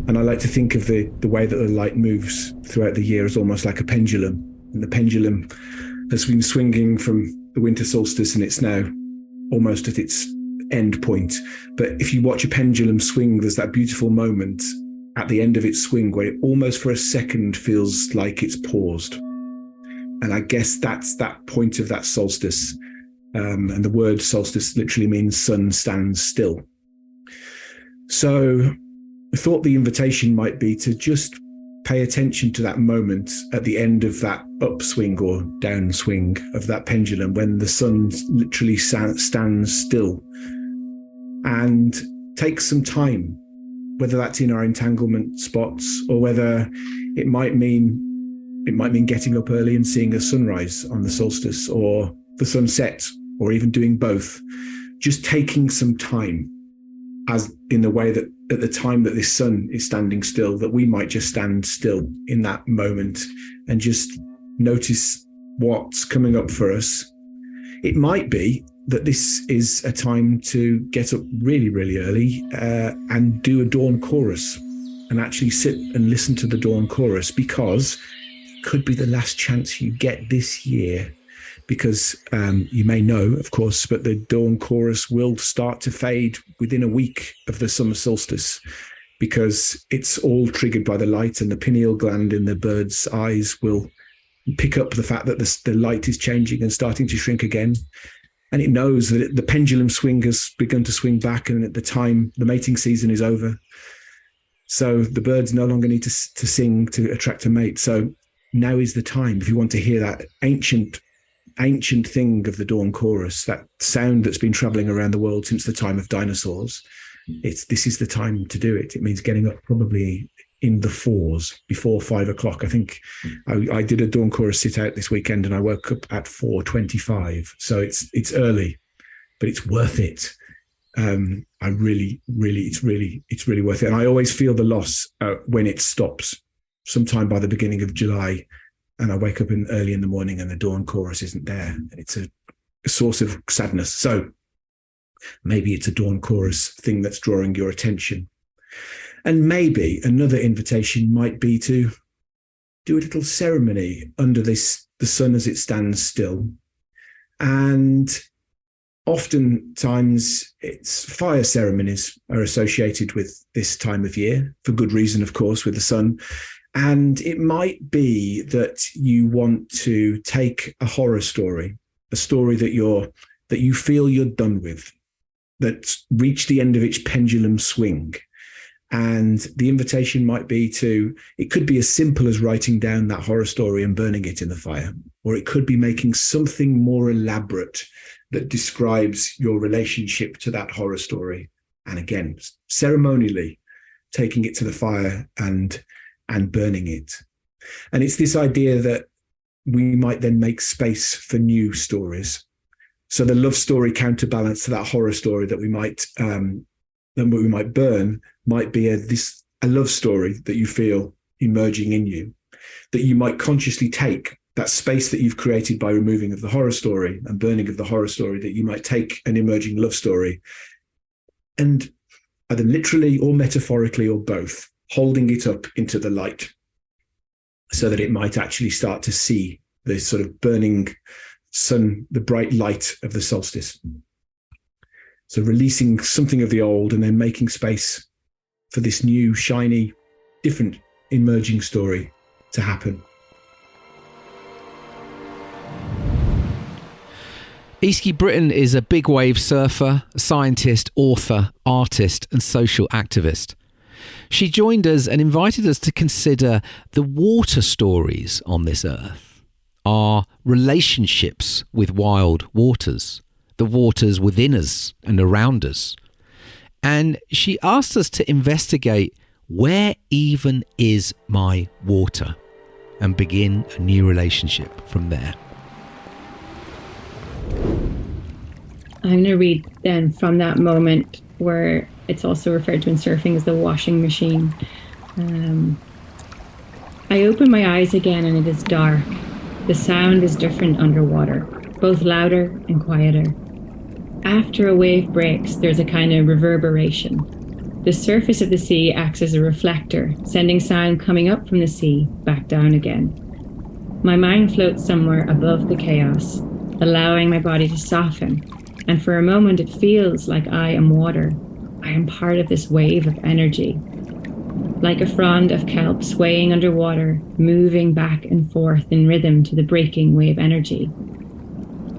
J: And I like to think of the way that the light moves throughout the year as almost like a pendulum. And the pendulum has been swinging from the winter solstice, and it's now almost at its end point. But if you watch a pendulum swing, there's that beautiful moment at the end of its swing where it almost for a second feels like it's paused. And I guess that's that point of that solstice. And the word solstice literally means sun stands still. So I thought the invitation might be to just pay attention to that moment at the end of that upswing or downswing of that pendulum when the sun literally stands still, and take some time, whether that's in our entanglement spots or whether it might mean getting up early and seeing a sunrise on the solstice or the sunset or even doing both, just taking some time, as in the way that at the time that this sun is standing still, that we might just stand still in that moment and just notice what's coming up for us. It might be that this is a time to get up really, really early and do a dawn chorus and actually sit and listen to the dawn chorus, because it could be the last chance you get this year. Because you may know, of course, but the dawn chorus will start to fade within a week of the summer solstice, because it's all triggered by the light, and the pineal gland in the bird's eyes will pick up the fact that the light is changing and starting to shrink again. And it knows that the pendulum swing has begun to swing back, and at the time the mating season is over. So the birds no longer need to sing to attract a mate. So now is the time, if you want to hear that ancient thing of the dawn chorus, that sound that's been traveling around the world since the time of dinosaurs. This is the time to do it. It means getting up probably in the 4s before 5 o'clock. I think I did a dawn chorus sit out this weekend, and I woke up at 4:25. So it's early, but it's worth it. It's really worth it. And I always feel the loss when it stops, sometime by the beginning of July. And I wake up early in the morning and the dawn chorus isn't there. And it's a source of sadness. So maybe it's a dawn chorus thing that's drawing your attention. And maybe another invitation might be to do a little ceremony under the sun as it stands still. And oftentimes it's fire ceremonies are associated with this time of year, for good reason, of course, with the sun. And it might be that you want to take a horror story, a story that you feel you're done with, that's reached the end of its pendulum swing. And the invitation might be it could be as simple as writing down that horror story and burning it in the fire, or it could be making something more elaborate that describes your relationship to that horror story. And again, ceremonially taking it to the fire and burning it. And it's this idea that we might then make space for new stories. So the love story counterbalance to that horror story that we might burn might be a love story that you feel emerging in you, that you might consciously take that space that you've created by removing of the horror story and burning of the horror story, that you might take an emerging love story and either literally or metaphorically or both, holding it up into the light so that it might actually start to see the sort of burning sun, the bright light of the solstice. So releasing something of the old and then making space for this new, shiny, different emerging story to happen.
B: Eski Britton is a big wave surfer, scientist, author, artist, and social activist. She joined us and invited us to consider the water stories on this earth, our relationships with wild waters, the waters within us and around us. And she asked us to investigate, where even is my water, and begin a new relationship from there.
K: I'm going to read then from that moment where it's also referred to in surfing as the washing machine. I open my eyes again and it is dark. The sound is different underwater, both louder and quieter. After a wave breaks, there's a kind of reverberation. The surface of the sea acts as a reflector, sending sound coming up from the sea back down again. My mind floats somewhere above the chaos, allowing my body to soften. And for a moment, it feels like I am water. I am part of this wave of energy. Like a frond of kelp swaying underwater, moving back and forth in rhythm to the breaking wave energy.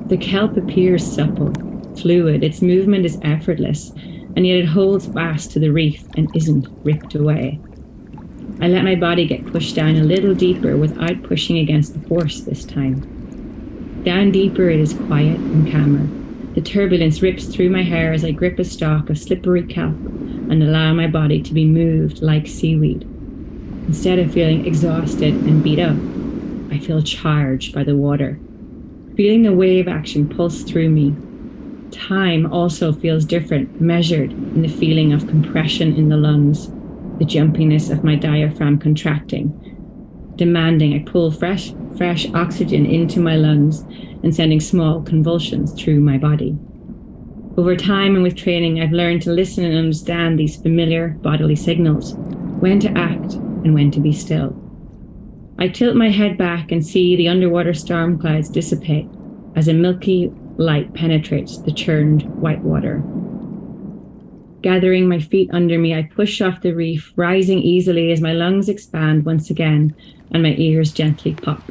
K: The kelp appears supple, fluid, its movement is effortless, and yet it holds fast to the reef and isn't ripped away. I let my body get pushed down a little deeper without pushing against the force this time. Down deeper it is quiet and calmer. The turbulence rips through my hair as I grip a stalk of slippery kelp and allow my body to be moved like seaweed. Instead of feeling exhausted and beat up, I feel charged by the water. Feeling the wave action pulse through me, Time also feels different, measured in the feeling of compression in the lungs, the jumpiness of my diaphragm contracting, demanding I pull fresh oxygen into my lungs and sending small convulsions through my body. Over time and with training, I've learned to listen and understand these familiar bodily signals, when to act and when to be still. I tilt my head back and see the underwater storm clouds dissipate as a milky light penetrates the churned white water. Gathering my feet under me, I push off the reef, rising easily as my lungs expand once again and my ears gently pop.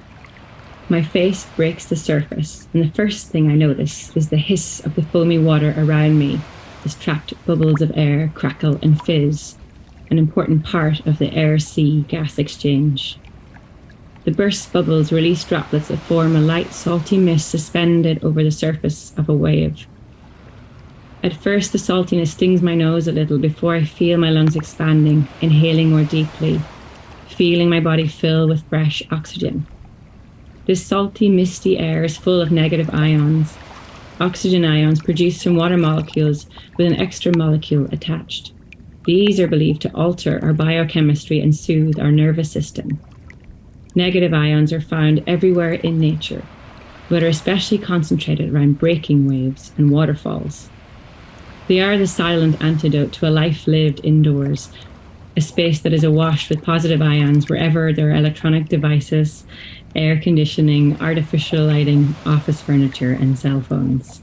K: My face breaks the surface, and the first thing I notice is the hiss of the foamy water around me as trapped bubbles of air crackle and fizz, an important part of the air-sea gas exchange. The burst bubbles release droplets that form a light, salty mist suspended over the surface of a wave. At first, the saltiness stings my nose a little before I feel my lungs expanding, inhaling more deeply, feeling my body fill with fresh oxygen. This salty, misty air is full of negative ions, oxygen ions produced from water molecules with an extra molecule attached. These are believed to alter our biochemistry and soothe our nervous system. Negative ions are found everywhere in nature, but are especially concentrated around breaking waves and waterfalls. They are the silent antidote to a life lived indoors, a space that is awash with positive ions wherever there are electronic devices, air conditioning, artificial lighting, office furniture, and cell phones.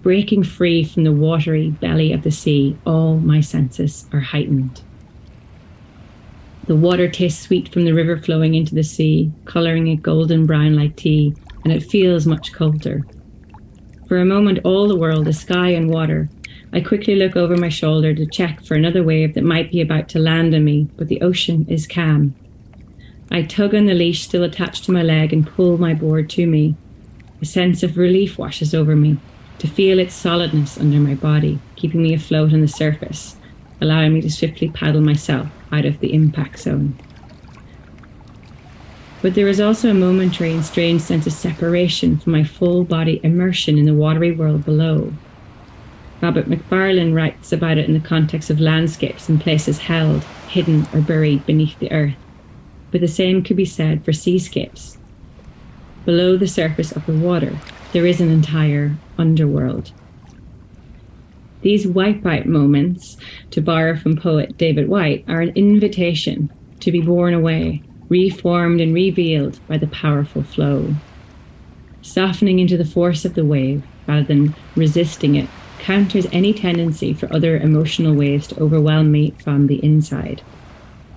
K: Breaking free from the watery belly of the sea, all my senses are heightened. The water tastes sweet from the river flowing into the sea, colouring it golden brown like tea, and it feels much colder. For a moment, all the world is sky and water. I quickly look over my shoulder to check for another wave that might be about to land on me, but the ocean is calm. I tug on the leash still attached to my leg and pull my board to me. A sense of relief washes over me, to feel its solidness under my body, keeping me afloat on the surface, allowing me to swiftly paddle myself out of the impact zone. But there is also a momentary and strange sense of separation from my full body immersion in the watery world below. Robert McFarlane writes about it in the context of landscapes and places held, hidden, or buried beneath the earth. But the same could be said for seascapes. Below the surface of the water, there is an entire underworld. These wipeout moments, to borrow from poet David Whyte, are an invitation to be borne away, reformed and revealed by the powerful flow. Softening into the force of the wave, rather than resisting it, counters any tendency for other emotional waves to overwhelm me from the inside.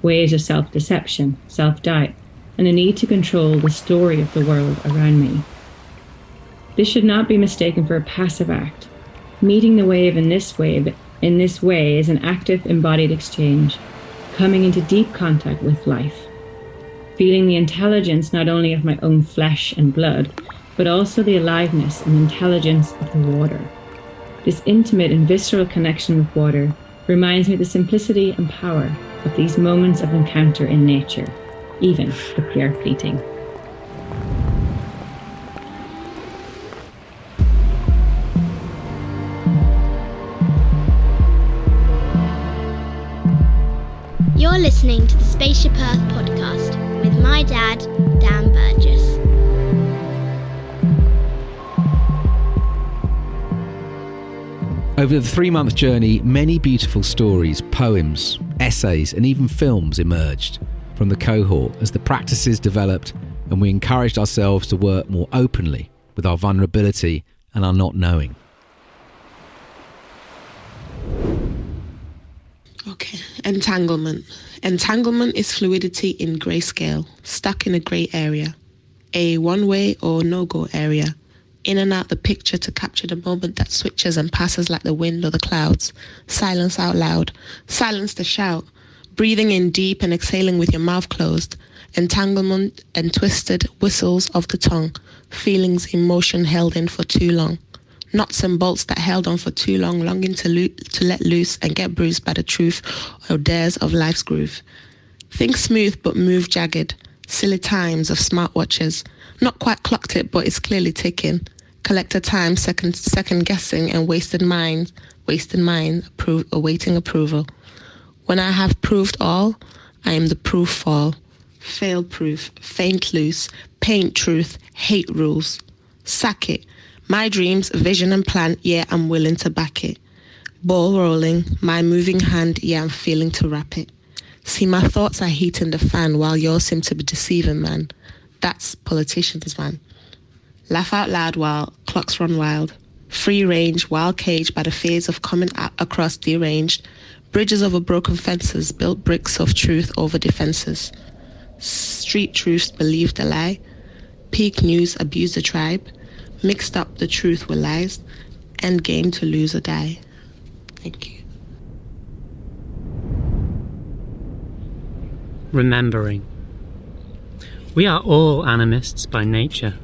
K: Waves of self-deception, self-doubt, and a need to control the story of the world around me. This should not be mistaken for a passive act. Meeting the wave in this way is an active embodied exchange, coming into deep contact with life, feeling the intelligence not only of my own flesh and blood, but also the aliveness and intelligence of the water. This intimate and visceral connection with water reminds me of the simplicity and power of these moments of encounter in nature, even if they are fleeting.
C: You're listening to the Spaceship Earth podcast with my dad, Dan Burgess.
B: Over the 3-month journey, many beautiful stories, poems, essays, and even films emerged from the cohort as the practices developed and we encouraged ourselves to work more openly with our vulnerability and our not knowing.
L: Okay, entanglement. Entanglement is fluidity in grayscale, stuck in a grey area, a one-way or no-go area, in and out the picture to capture the moment that switches and passes like the wind or the clouds. Silence out loud, silence to shout, breathing in deep and exhaling with your mouth closed. Entanglement and twisted whistles of the tongue, feelings, emotion held in for too long. Knots and bolts that held on for too long, longing to let loose and get bruised by the truth or dares of life's groove. Think smooth but move jagged. Silly times of smartwatches. Not quite clocked it, but it's clearly ticking. Collected time, second guessing, and wasted mind, awaiting approval. When I have proved all, I am the proof fall. Fail proof, faint loose, paint truth, hate rules. Sack it. My dreams, vision and plan, yeah, I'm willing to back it. Ball rolling, my moving hand, yeah, I'm feeling to wrap it. See, my thoughts are heating the fan while yours seem to be deceiving, man. That's politicians, man. Laugh out loud while clocks run wild. Free range, wild cage by the fears of coming across deranged. Bridges over broken fences, built bricks of truth over defenses. Street truths believe the lie. Peak news abuse the tribe. Mixed up the truth with lies. End game to lose or die. Thank you.
M: Remembering. We are all animists by nature.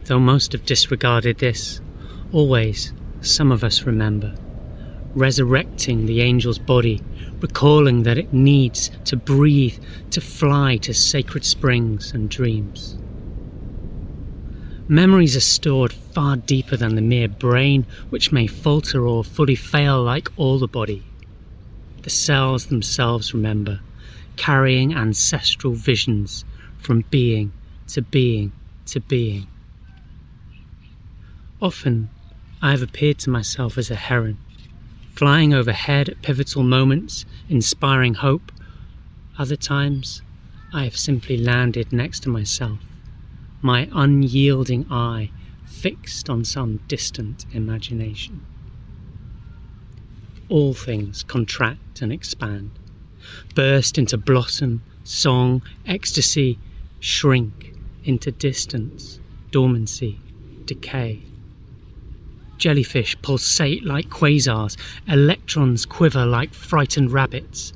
M: Though most have disregarded this, always some of us remember. Resurrecting the angel's body, recalling that it needs to breathe, to fly to sacred springs and dreams. Memories are stored far deeper than the mere brain, which may falter or fully fail like all the body. The cells themselves remember, carrying ancestral visions from being to being to being. Often, I have appeared to myself as a heron, flying overhead at pivotal moments, inspiring hope. Other times, I have simply landed next to myself, my unyielding eye fixed on some distant imagination. All things contract and expand, burst into blossom, song, ecstasy, shrink into distance, dormancy, decay. Jellyfish pulsate like quasars, electrons quiver like frightened rabbits,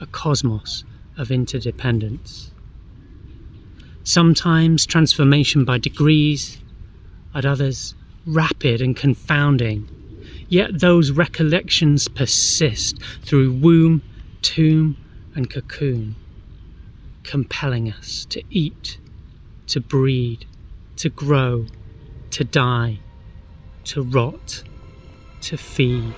M: a cosmos of interdependence. Sometimes transformation by degrees, at others rapid and confounding, yet those recollections persist through womb, tomb and cocoon, compelling us to eat, to breed, to grow, to die, to rot, to feed.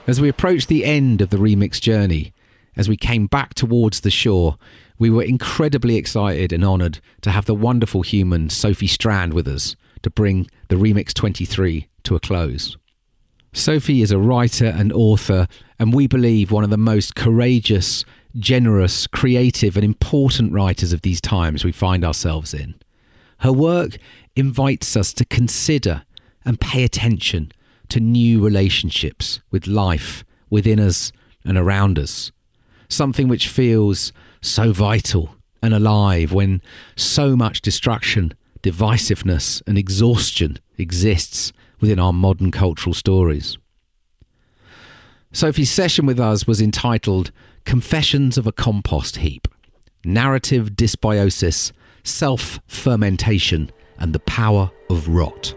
B: As we approached the end of the remix journey, as we came back towards the shore, we were incredibly excited and honoured to have the wonderful human Sophie Strand with us to bring the Remix 23 to a close. Sophie is a writer and author, and we believe one of the most courageous, generous, creative and important writers of these times we find ourselves in. Her work invites us to consider and pay attention to new relationships with life within us and around us, something which feels so vital and alive when so much destruction, divisiveness and exhaustion exists within our modern cultural stories. Sophie's session with us was entitled Confessions of a Compost Heap, Narrative Dysbiosis, Self-Fermentation and the Power of Rot.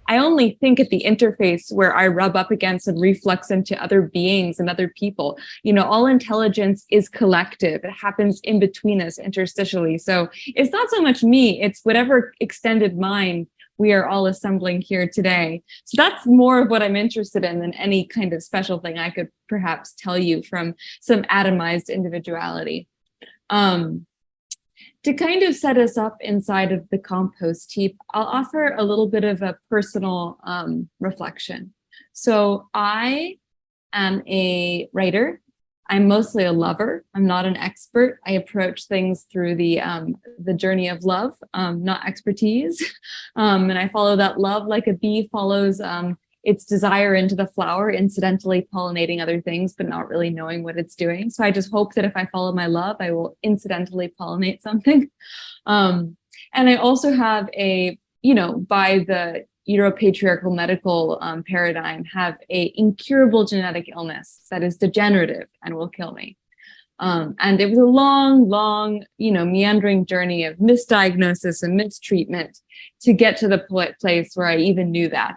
N: I only think at the interface where I rub up against and reflux into other beings and other people. You know, all intelligence is collective. It happens in between us interstitially. So it's not so much me, it's whatever extended mind we are all assembling here today. So that's more of what I'm interested in than any kind of special thing I could perhaps tell you from some atomized individuality. To kind of set us up inside of the compost heap, I'll offer a little bit of a personal reflection. So I am a writer. I'm mostly a lover. I'm not an expert. I approach things through the journey of love, not expertise. And I follow that love like a bee follows its desire into the flower, incidentally pollinating other things, but not really knowing what it's doing. So I just hope that if I follow my love, I will incidentally pollinate something. And I also have a, by the Euro-patriarchal medical paradigm, have a incurable genetic illness that is degenerative and will kill me. And it was a long, meandering journey of misdiagnosis and mistreatment to get to the place where I even knew that.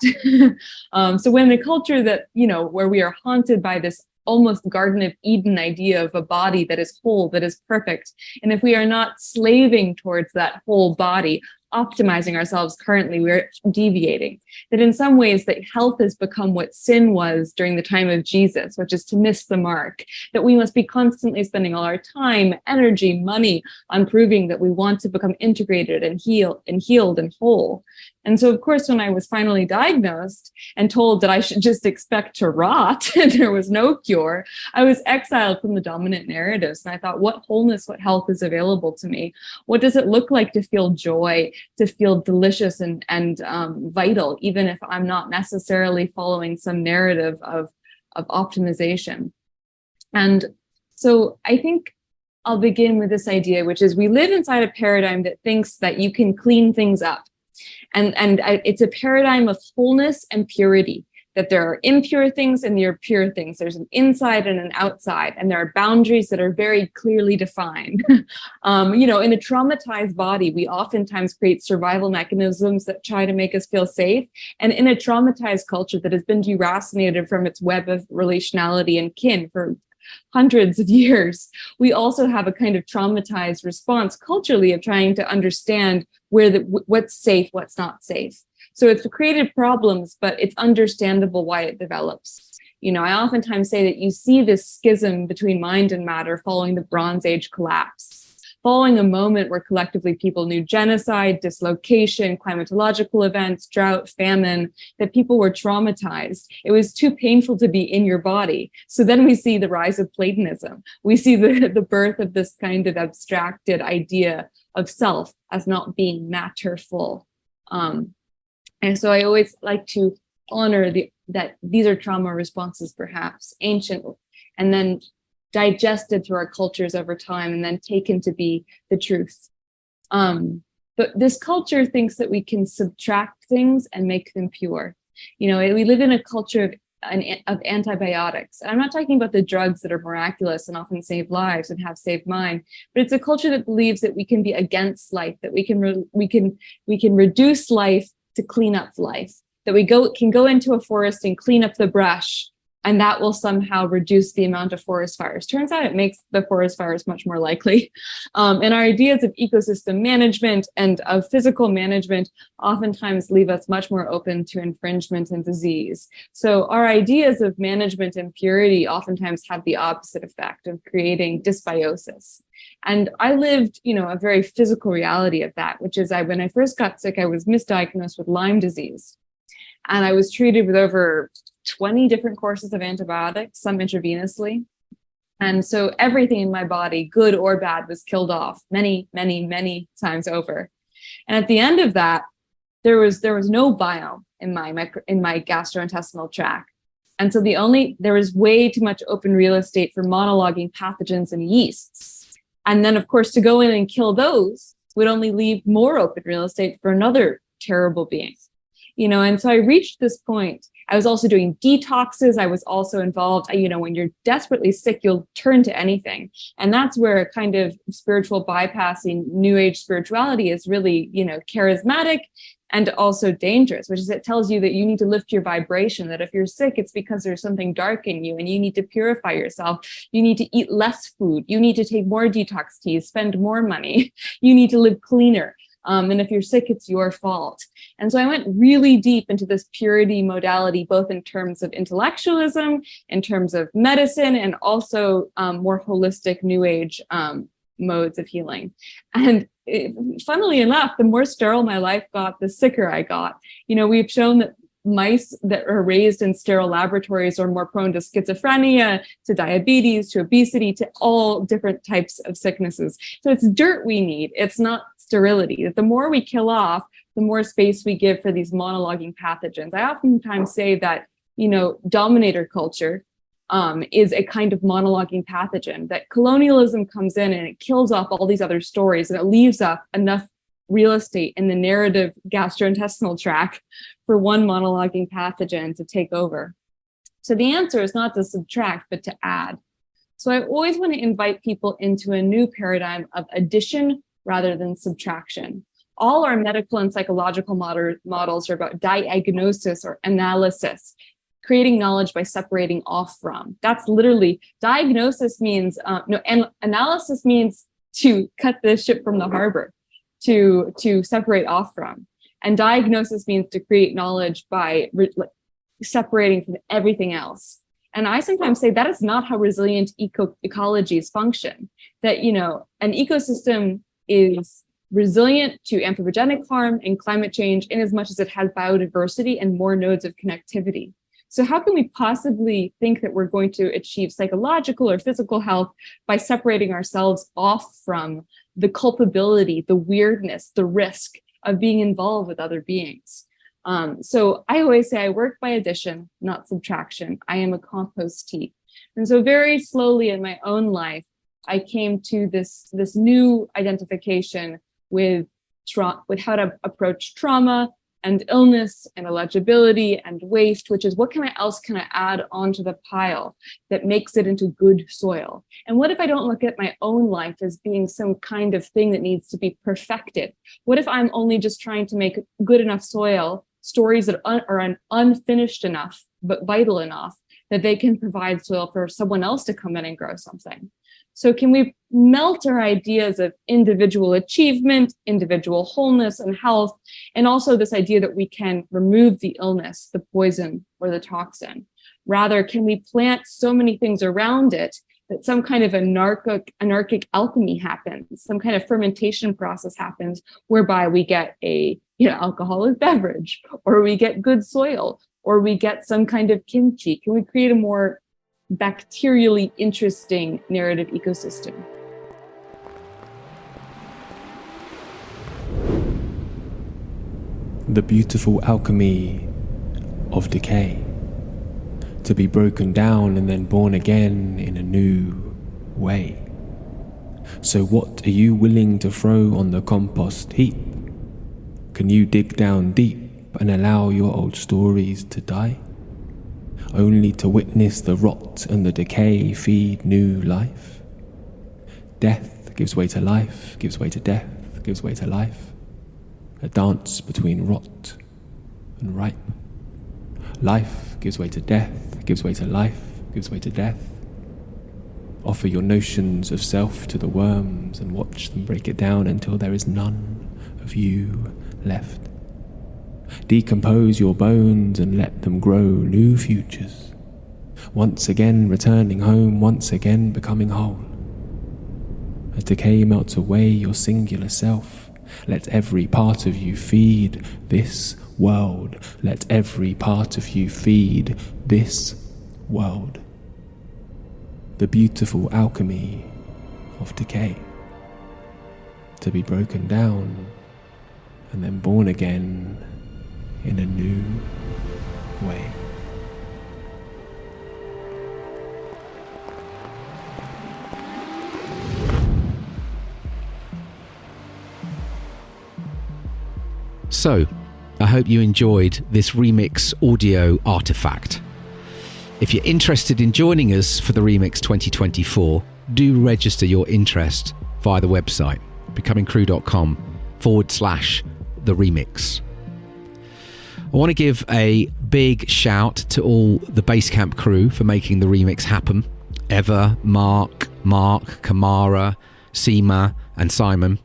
N: So when the culture that, where we are haunted by this almost Garden of Eden idea of a body that is whole, that is perfect. And if we are not slaving towards that whole body, optimizing ourselves currently, we're deviating. That in some ways that health has become what sin was during the time of Jesus, which is to miss the mark, that we must be constantly spending all our time, energy, money on proving that we want to become integrated and healed and whole. And so, of course, when I was finally diagnosed and told that I should just expect to rot and there was no cure, I was exiled from the dominant narratives. And I thought, what wholeness, what health is available to me? What does it look like to feel joy, to feel delicious and vital, even if I'm not necessarily following some narrative of optimization? And so I think I'll begin with this idea, which is we live inside a paradigm that thinks that you can clean things up. And it's a paradigm of wholeness and purity, that there are impure things and there are pure things. There's an inside and an outside, and there are boundaries that are very clearly defined. In a traumatized body, we oftentimes create survival mechanisms that try to make us feel safe. And in a traumatized culture that has been deracinated from its web of relationality and kin for hundreds of years, we also have a kind of traumatized response culturally of trying to understand what's safe, what's not safe. So it's created problems, but it's understandable why it develops. I oftentimes say that you see this schism between mind and matter following the Bronze Age collapse, following a moment where collectively people knew genocide, dislocation, climatological events, drought, famine, that people were traumatized. It was too painful to be in your body. So then we see the rise of Platonism. We see the birth of this kind of abstracted idea of self as not being matterful. And so I always like to honor that these are trauma responses, perhaps ancient, and then digested through our cultures over time and then taken to be the truth. But this culture thinks that we can subtract things and make them pure. We live in a culture of antibiotics. And I'm not talking about the drugs that are miraculous and often save lives and have saved mine, but it's a culture that believes that we can be against life, that we can reduce life to clean up life, that we can go into a forest and clean up the brush, and that will somehow reduce the amount of forest fires. Turns out it makes the forest fires much more likely. And our ideas of ecosystem management and of physical management oftentimes leave us much more open to infringement and disease. So our ideas of management and purity oftentimes have the opposite effect of creating dysbiosis. And I lived, a very physical reality of that, which is when I first got sick, I was misdiagnosed with Lyme disease. And I was treated with over 20 different courses of antibiotics, some intravenously. And so everything in my body, good or bad, was killed off many, many, many times over. And at the end of that, there was no biome in my gastrointestinal tract. And so there was way too much open real estate for monologuing pathogens and yeasts. And then, of course, to go in and kill those would only leave more open real estate for another terrible being. And so I reached this point. I was also doing detoxes. I was also involved, when you're desperately sick, you'll turn to anything. And that's where a kind of spiritual bypassing New Age spirituality is really, charismatic and also dangerous, which is it tells you that you need to lift your vibration, that if you're sick, it's because there's something dark in you and you need to purify yourself. You need to eat less food. You need to take more detox teas, spend more money. You need to live cleaner. And if you're sick, it's your fault. And so I went really deep into this purity modality, both in terms of intellectualism, in terms of medicine, and also more holistic New Age modes of healing. And funnily enough, the more sterile my life got, the sicker I got. We've shown that mice that are raised in sterile laboratories are more prone to schizophrenia, to diabetes, to obesity, to all different types of sicknesses. So it's dirt we need. It's not sterility. The more we kill off, the more space we give for these monologuing pathogens. I oftentimes say that, dominator culture is a kind of monologuing pathogen, that colonialism comes in and it kills off all these other stories and it leaves up enough real estate in the narrative gastrointestinal tract for one monologuing pathogen to take over. So the answer is not to subtract, but to add. So I always want to invite people into a new paradigm of addition rather than subtraction. All our medical and psychological models are about diagnosis or analysis, creating knowledge by separating off from. That's literally, diagnosis means, and analysis means to cut the ship from the harbor, to separate off from. And diagnosis means to create knowledge by separating from everything else. And I sometimes say that is not how resilient ecologies function. That, an ecosystem is resilient to anthropogenic harm and climate change in as much as it has biodiversity and more nodes of connectivity. So how can we possibly think that we're going to achieve psychological or physical health by separating ourselves off from the culpability, the weirdness, the risk of being involved with other beings? So I always say I work by addition, not subtraction. I am a compost heap. And so very slowly in my own life, I came to this new identification with how to approach trauma and illness and illegibility and waste, which is what else can I add onto the pile that makes it into good soil? And what if I don't look at my own life as being some kind of thing that needs to be perfected? What if I'm only just trying to make good enough soil, stories that are unfinished enough, but vital enough that they can provide soil for someone else to come in and grow something? So can we melt our ideas of individual achievement, individual wholeness and health, and also this idea that we can remove the illness, the poison, or the toxin? Rather, can we plant so many things around it that some kind of anarchic alchemy happens, some kind of fermentation process happens, whereby we get a alcoholic beverage, or we get good soil, or we get some kind of kimchi? Can we create a more bacterially interesting narrative ecosystem?
A: The beautiful alchemy of decay, to be broken down and then born again in a new way. So what are you willing to throw on the compost heap? Can you dig down deep and allow your old stories to die? Only to witness the rot and the decay feed new life? Death gives way to life, gives way to death, gives way to life. A dance between rot and ripe. Life gives way to death, gives way to life, gives way to death. Offer your notions of self to the worms and watch them break it down until there is none of you left. Decompose your bones and let them grow new futures. Once again returning home, once again becoming whole. As decay melts away your singular self, let every part of you feed this world. Let every part of you feed this world. The beautiful alchemy of decay, to be broken down and then born again in a new way.
B: So, I hope you enjoyed this remix audio artifact. If you're interested in joining us for the Remix 2024, do register your interest via the website, becomingcrew.com/the remix. I want to give a big shout to all the Basecamp crew for making the remix happen. Evva, Mark, Kamara, Seema and Simon.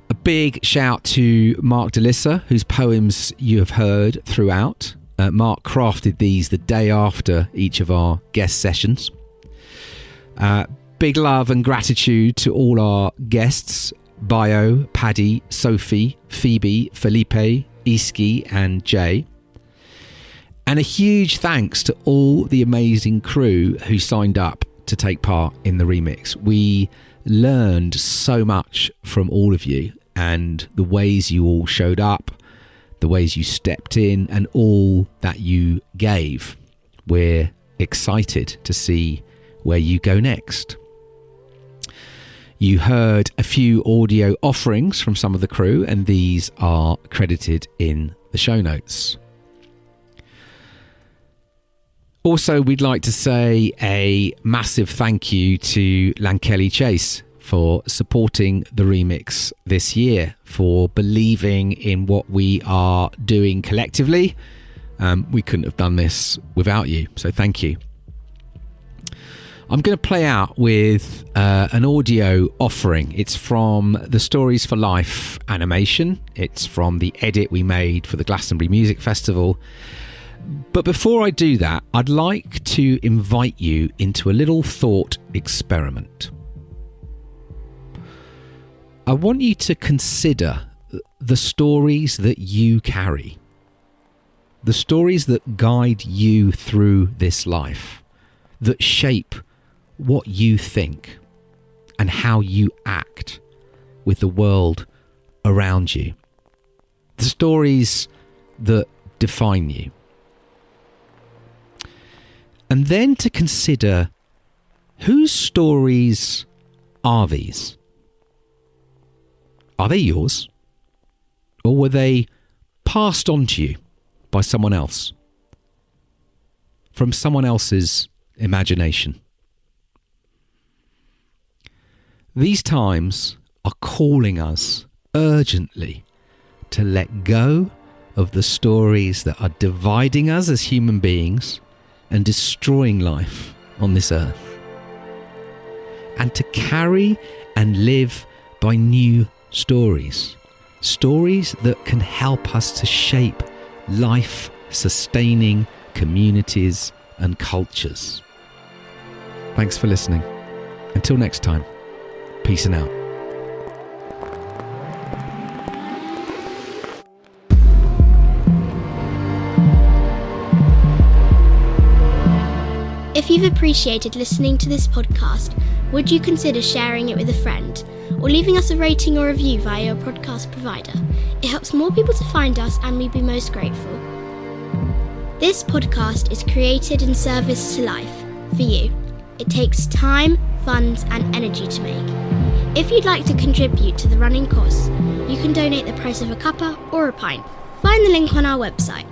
B: A big shout to Mark De'Lisser, whose poems you have heard throughout. Mark crafted these the day after each of our guest sessions. Big love and gratitude to all our guests, Bio, Paddy, Sophie, Phoebe, Felipe, Iski and Jay. And a huge thanks to all the amazing crew who signed up to take part in the remix. We learned so much from all of you and the ways you all showed up, the ways you stepped in and all that you gave. We're excited to see where you go next. You heard a few audio offerings from some of the crew, and these are credited in the show notes. Also, we'd like to say a massive thank you to Lankeli Chase for supporting the remix this year, for believing in what we are doing collectively, We couldn't have done this without you, so thank you. I'm going to play out with an audio offering. It's from the Stories for Life animation. It's from the edit we made for the Glastonbury Music Festival. But before I do that, I'd like to invite you into a little thought experiment. I want you to consider the stories that you carry, the stories that guide you through this life, that shape what you think and how you act with the world around you. The stories that define you. And then to consider, whose stories are these? Are they yours? Or were they passed on to you by someone else? From someone else's imagination? These times are calling us urgently to let go of the stories that are dividing us as human beings and destroying life on this earth, and to carry and live by new stories, stories that can help us to shape life-sustaining communities and cultures. Thanks for listening. Until next time. Peace and out.
C: If you've appreciated listening to this podcast, would you consider sharing it with a friend or leaving us a rating or review via your podcast provider? It helps more people to find us and we'd be most grateful. This podcast is created in service to life, for you. It takes time, funds and energy to make. If you'd like to contribute to the running costs, you can donate the price of a cuppa or a pint. Find the link on our website.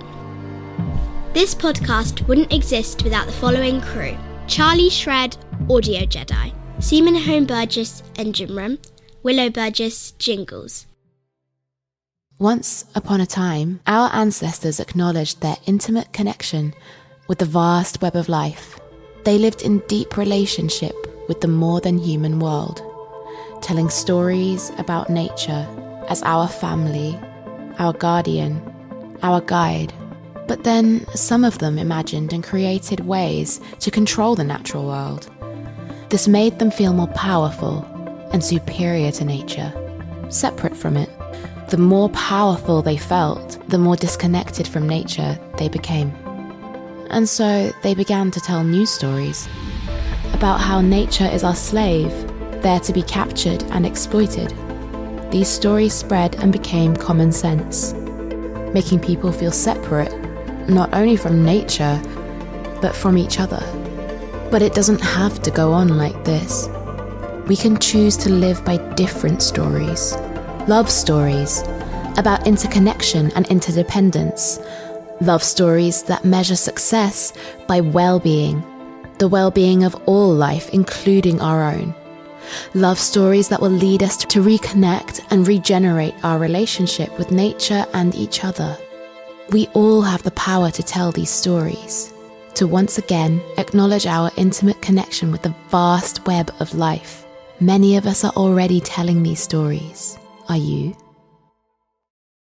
C: This podcast wouldn't exist without the following crew: Charlie Shred, Audio Jedi; Semen Burgess, Engine Room; Willow Burgess, Jingles.
O: Once upon a time, our ancestors acknowledged their intimate connection with the vast web of life. They lived in deep relationship with the more than human world, telling stories about nature as our family, our guardian, our guide. But then some of them imagined and created ways to control the natural world. This made them feel more powerful and superior to nature, separate from it. The more powerful they felt, the more disconnected from nature they became. And so they began to tell new stories about how nature is our slave, there to be captured and exploited. These stories spread and became common sense, making people feel separate, not only from nature, but from each other. But it doesn't have to go on like this. We can choose to live by different stories. Love stories about interconnection and interdependence. Love stories that measure success by well-being, the well-being of all life, including our own. Love stories that will lead us to reconnect and regenerate our relationship with nature and each other. We all have the power to tell these stories, to once again acknowledge our intimate connection with the vast web of life. Many of us are already telling these stories. Are you?